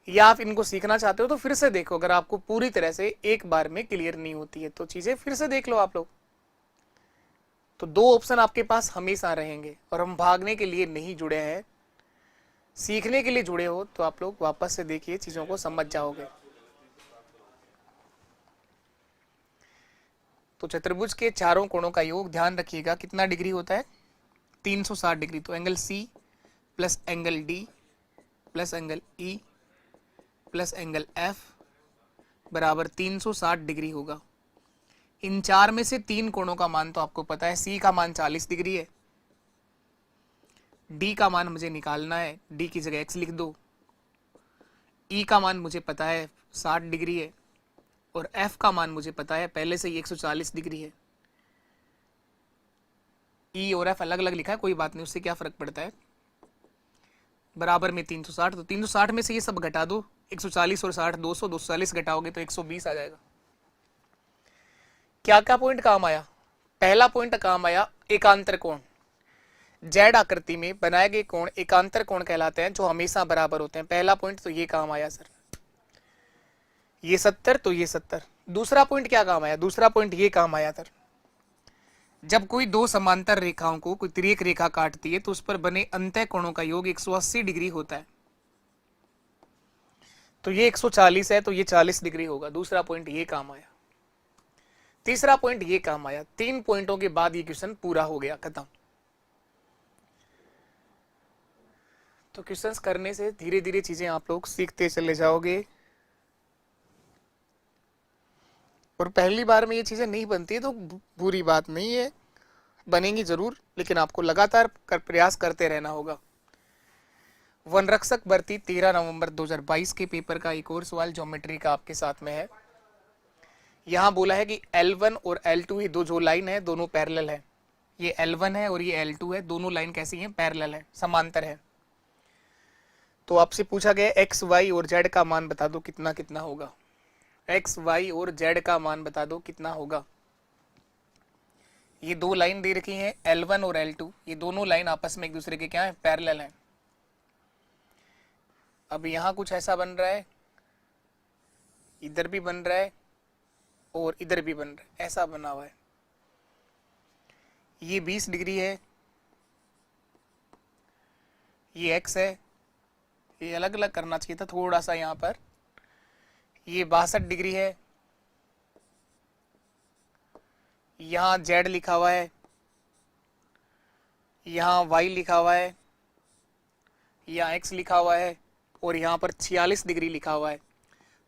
S2: या आप इनको सीखना चाहते हो तो फिर से देखो। अगर आपको पूरी तरह से एक बार में क्लियर नहीं होती है तो चीजें फिर से देख लो आप लोग। तो दो ऑप्शन आपके पास हमेशा रहेंगे और हम भागने के लिए नहीं जुड़े हैं, सीखने के लिए जुड़े हो। तो आप लोग वापस से देखिए, चीजों को समझ जाओगे। तो चतुर्भुज के चारों कोणों का योग ध्यान रखिएगा कितना डिग्री होता है, 360 डिग्री। तो angle C plus angle D plus angle E plus angle F बराबर 360 डिग्री होगा। इन चार में से तीन कोणों का मान तो आपको पता है। C का मान 40 डिग्री है, D का मान मुझे निकालना है, D की जगह X लिख दो। E का मान मुझे पता है 60 डिग्री है और F का मान मुझे पता है पहले से ही 140 डिग्री है। E और F अलग अलग लिखा है, कोई बात नहीं, उससे क्या फर्क पड़ता है। बराबर में 360, तो 360 में से ये सब घटा दो, 140 और 60 200, 240 घटाओगे तो 120 आ जाएगा। क्या क्या पॉइंट काम आया? पहला पॉइंट काम आया एकांतर कोण। जेड आकृति में बनाए गए कोण एकांतर कोण कहलाते हैं, जो हमेशा बराबर होते हैं। पहला पॉइंट तो ये काम आया सर, ये 70 तो ये 70। दूसरा पॉइंट क्या काम आया? दूसरा पॉइंट ये काम आया सर, जब कोई दो समांतर रेखाओं को कोई तिर्यक रेखा काटती है तो उस पर बने अंतः कोणों का योग 180 डिग्री होता है। तो ये 140 है तो ये 40 डिग्री होगा। दूसरा पॉइंट ये काम आया। तीसरा पॉइंट ये काम आया। 3 पॉइंटों के बाद ये क्वेश्चन पूरा हो गया, खत्म। तो क्वेश्चंस करने से धीरे धीरे चीजें आप लोग सीखते चले जाओगे, और पहली बार में ये चीजें नहीं बनती है तो बुरी बात नहीं है, बनेंगी जरूर, लेकिन आपको लगातार प्रयास करते रहना होगा। वनरक्षक भर्ती 13 नवंबर 2022 के पेपर का एक और सवाल ज्योमेट्री का आपके साथ में है। यहां बोला है कि L1 और L2 ये दो जो लाइन है दोनों पैरेलल है। ये L1 है और ये L2 है, दोनों लाइन कैसी हैं? पैरेलल है, समांतर है। तो आपसे पूछा गया x, y और z का मान बता दो कितना कितना होगा। x, y और z का मान बता दो कितना होगा। ये दो लाइन दे रखी हैं L1 और L2, ये दोनों लाइन आपस में एक दूसरे के क्या है? पैरेलल हैं। अब यहां कुछ ऐसा बन रहा है, इधर भी बन रहा है और इधर भी बन रहा है, ऐसा बना हुआ है। ये 20 डिग्री है, ये x है, ये अलग अलग करना चाहिए था थोड़ा सा यहाँ पर। ये 62 डिग्री है, यहाँ z लिखा हुआ है, यहाँ y लिखा हुआ है, यहाँ x लिखा हुआ है और यहाँ पर 46 डिग्री लिखा हुआ है।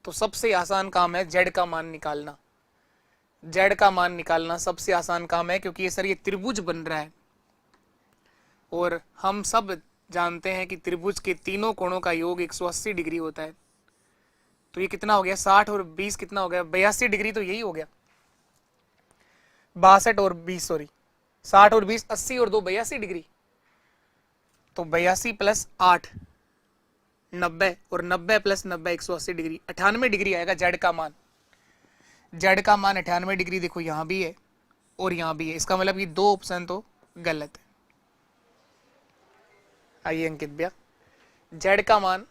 S2: तो सबसे आसान काम है z का मान निकालना। z का मान निकालना सबसे आसान काम है, क्योंकि ये सर ये त्रिभुज बन रहा है और हम सब जानते हैं कि त्रिभुज के तीनों कोणों का योग 180 डिग्री होता है। तो ये कितना हो गया? 60 और 20 कितना हो गया? 82 डिग्री। तो यही हो गया 62 और 20, सॉरी 60 और 20 80 और 2 82 डिग्री। तो 82 प्लस 8 90 और 90 प्लस 90 180 डिग्री, 98 डिग्री आएगा जेड का मान। जेड का मान 98 डिग्री। देखो यहां भी है और यहां भी है, इसका मतलब ये दो ऑप्शन तो गलत है। आइए अंकित भैया, जेड का मान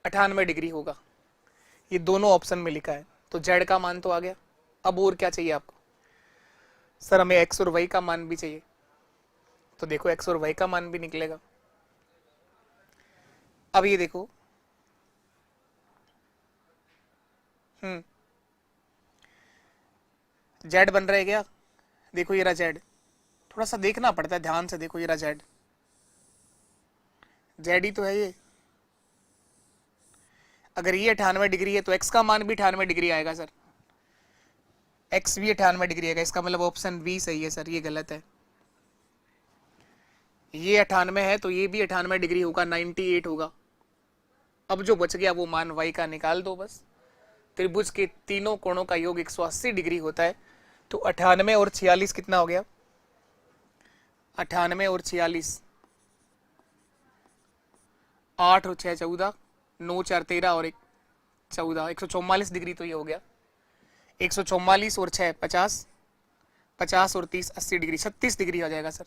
S2: 98 डिग्री होगा, ये दोनों ऑप्शन में लिखा है, तो जेड का मान तो आ गया। अब और क्या चाहिए आपको? सर हमें एक्स और वाई का मान भी चाहिए। तो देखो एक्स और वाई का मान भी निकलेगा। अब ये देखो, जेड बन रहा है क्या? देखो ये रहा जेड, थोड़ा सा देखना पड़ता है ध्यान से। देखो ये रहा जेड, जेड ही तो है ये। अगर ये 98 डिग्री है तो एक्स का मान भी 98 डिग्री आएगा सर, एक्स भी 98 डिग्री आएगा। इसका मतलब ऑप्शन बी सही है सर, ये गलत है। ये 98 है तो ये भी 98 डिग्री होगा, 98 होगा। अब जो बच गया वो मान y का निकाल दो बस। त्रिभुज के तीनों कोणों का योग 180 डिग्री होता है, तो 98 और 46 कितना हो गया? 98 और 46, 8 और 6 14, 9 4 13 और 1 14, 144 डिग्री। तो ये हो गया 144 और 6 50, 50 और 30 80 डिग्री, 36 डिग्री आ जाएगा सर।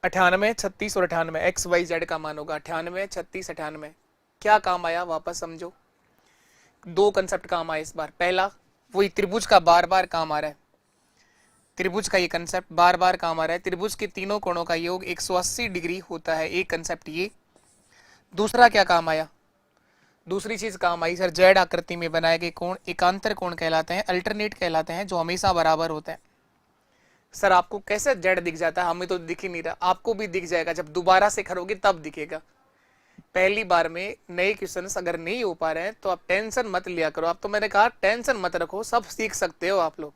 S2: 98 36 और 98 एक्स वाई जेड का मान होगा। 98 36 98 क्या काम आया? वापस समझो, दो कंसेप्ट काम आए इस बार। पहला वही त्रिभुज का बार बार काम आ रहा है, त्रिभुज का ये कंसेप्ट बार बार काम आ रहा है। त्रिभुज के तीनों कोणों का योग 180 डिग्री होता है, एक कंसेप्ट ये। दूसरा क्या काम आया? दूसरी चीज काम आई सर, जेड आकृति में बनाए गए कोण एकांतर कोण कहलाते हैं, अल्टरनेट कहलाते हैं, जो हमेशा बराबर होते हैं। सर आपको कैसे जेड दिख जाता है? हमें तो दिख ही नहीं रहा। आपको भी दिख जाएगा, जब दोबारा से करोगे तब दिखेगा। पहली बार में नए क्वेश्चंस अगर नहीं हो पा रहे हैं तो आप टेंशन मत लिया करो। आप तो मैंने कहा टेंशन मत रखो, सब सीख सकते हो आप लोग,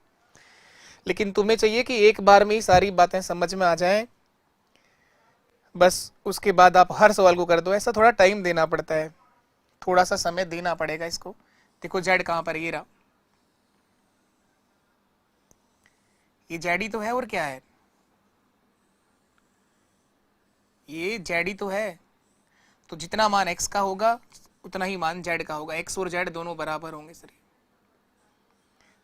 S2: लेकिन तुम्हें चाहिए कि एक बार में ही सारी बातें समझ में आ जाएं, बस उसके बाद आप हर सवाल को कर दो। ऐसा थोड़ा टाइम देना पड़ता है, थोड़ा सा समय देना पड़ेगा इसको। देखो जेड कहां पर? ये रहा, ये जेड ही तो है और क्या है? ये जेड ही तो है। तो जितना मान x का होगा उतना ही मान z का होगा, x और z दोनों बराबर होंगे सर।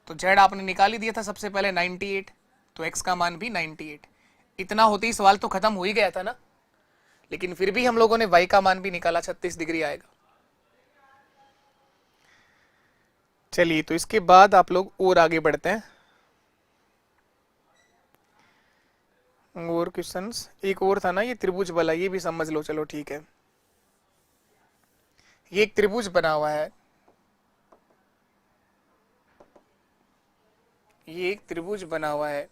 S2: तो z आपने निकाल ही दिया था सबसे पहले 98, तो x का मान भी 98। इतना होते ही सवाल तो खत्म हो ही गया था ना, लेकिन फिर भी हम लोगों ने y का मान भी निकाला, 36 डिग्री आएगा। चलिए, तो इसके बाद आप लोग और आगे बढ़ते हैं, और क्वेश्चंस। एक और था ना ये त्रिभुज वाला, ये भी समझ लो। चलो ठीक है, ये एक त्रिभुज बना हुआ है, ये एक त्रिभुज बना हुआ है।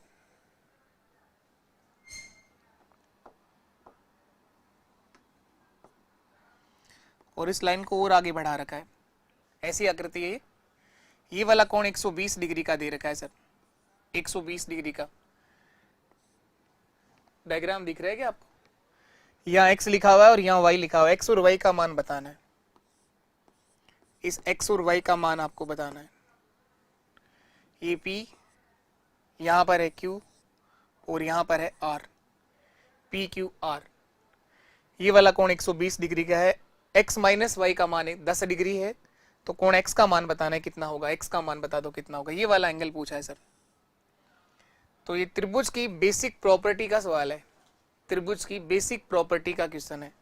S2: और इस लाइन को और आगे बढ़ा रखा है, ऐसी आकृति है ये वाला कोण 120 डिग्री का दे रखा है सर, 120 डिग्री का। डायग्राम दिख रहा है क्या आपको? यहाँ x लिखा हुआ है और यहाँ y लिखा हुआ है, x और y का मान बताना है, इस x और y का मान आपको बताना है। ये P, यहाँ पर है Q और यहाँ पर है R, P Q R। ये वाला कोण 120 डिग्री का है, x माइनस वाई का मान 10 डिग्री है, तो कोण x का मान बताना है कितना होगा, x का मान बता दो कितना होगा। ये वाला एंगल पूछा है सर। तो ये त्रिभुज की बेसिक प्रॉपर्टी का सवाल है, त्रिभुज की बेसिक प्रॉपर्टी का क्वेश्चन है।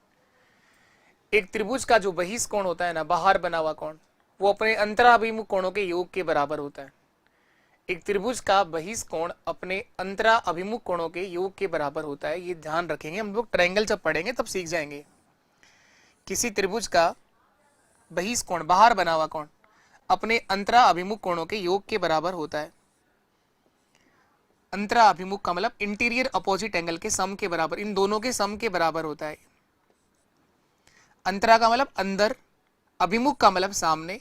S2: एक त्रिभुज का जो बहिष कोण होता है ना, बाहर बना हुआ कोण, वो अपने अंतराभिमुख कोणों के योग के बराबर होता है। एक त्रिभुज का बहिष कोण अपने अंतराभिमुख कोणों के योग के बराबर होता है, ये ध्यान रखेंगे हम लोग, ट्रायंगल जब पढ़ेंगे तब सीख जाएंगे। किसी त्रिभुज का बहिष कोण, बाहर बना हुआ कोण, अपने अंतराभिमुख कोणों के योग के बराबर होता है। अंतराभिमुख का मतलब इंटीरियर अपोजिट एंगल के सम के बराबर, इन दोनों के सम के बराबर होता है। अंतरा का मतलब अंदर, अभिमुख का मतलब सामने,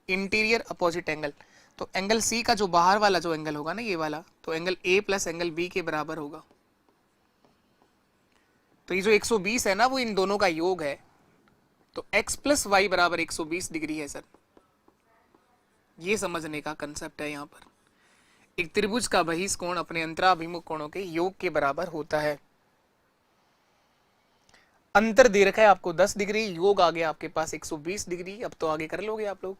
S2: इंटीरियर अपोजिट एंगल। तो एंगल सी का जो बाहर वाला जो एंगल होगा ना, ये वाला, तो angle A plus angle B के बराबर होगा। तो ये जो 120 है ना, वो इन दोनों का योग है। तो x प्लस वाई बराबर 120 डिग्री है सर। ये समझने का कंसेप्ट है यहाँ पर। एक त्रिभुज का बहिष कोण अपने अंतराभिमुख कोणों के योग के बराबर होता है। अंतर दे रखा है आपको 10 डिग्री, योग आ गया आपके पास 120 डिग्री। अब तो आगे कर लोगे आप लोग।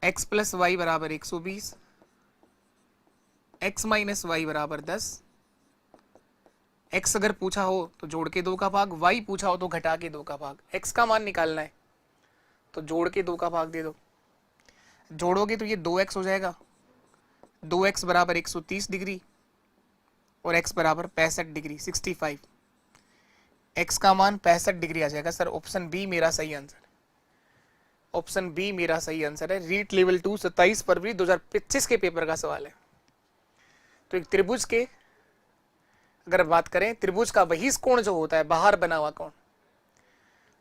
S2: x प्लस वाई बराबर 120, x माइनस वाई बराबर 10। x अगर पूछा हो तो जोड़ के 2 का भाग, y पूछा हो तो घटा के 2 का भाग। x का मान निकालना है तो जोड़ के 2 का भाग दे दो। जोड़ोगे तो ये 2x हो जाएगा, 2x बराबर 130 डिग्री और x बराबर 65 डिग्री, 65। x का मान 65 डिग्री आ जाएगा सर। ऑप्शन बी मेरा सही आंसर, ऑप्शन बी मेरा सही आंसर है। रीट लेवल 2 27 फरवरी 2025 के पेपर का सवाल है। तो एक त्रिभुज के अगर बात करें, त्रिभुज का बहिष कोण जो होता है, बाहर बना हुआ कोण,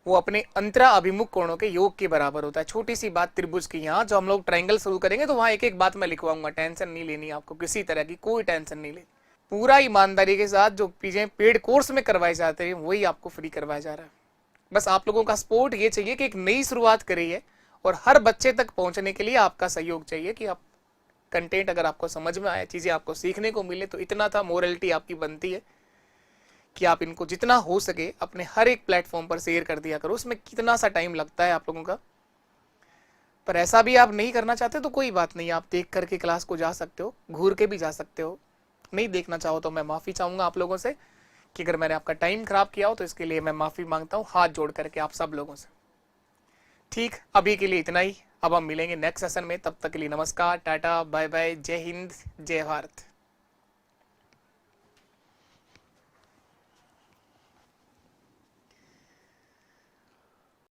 S2: वो अपने अंतरा अभिमुख कोणों के योग के बराबर होता है। छोटी सी बात त्रिभुज की, यहाँ जो हम लोग ट्रायंगल शुरू करेंगे तो वहां एक एक बात मैं लिखवाऊंगा, टेंशन नहीं लेनी आपको, किसी तरह की कोई टेंशन नहीं लेनी। पूरा ईमानदारी के साथ जो चीजें पेड कोर्स में करवाए जाते हैं वही आपको फ्री करवाया जा रहा है। बस आप लोगों का सपोर्ट ये चाहिए कि एक नई शुरुआत करी है और हर बच्चे तक पहुंचने के लिए आपका सहयोग चाहिए कि आप कंटेंट अगर आपको समझ में आए, चीजें आपको सीखने को मिले, तो इतना था मोरलिटी आपकी बनती है कि आप इनको जितना हो सके अपने हर एक प्लेटफॉर्म पर शेयर कर दिया करो। उसमें कितना सा टाइम लगता है आप लोगों का, पर ऐसा भी आप नहीं करना चाहते तो कोई बात नहीं, आप देख करके क्लास को जा सकते हो, घूर के भी जा सकते हो। नहीं देखना चाहो तो मैं माफी चाहूंगा आप लोगों से कि अगर मैंने आपका टाइम खराब किया हो तो इसके लिए मैं माफी मांगता हूँ हाथ जोड़ करके आप सब लोगों से। ठीक, अभी के लिए इतना ही। अब हम मिलेंगे नेक्स्ट सेशन में, तब तक के लिए नमस्कार, टाटा, बाय बाय, जय हिंद, जय भारत।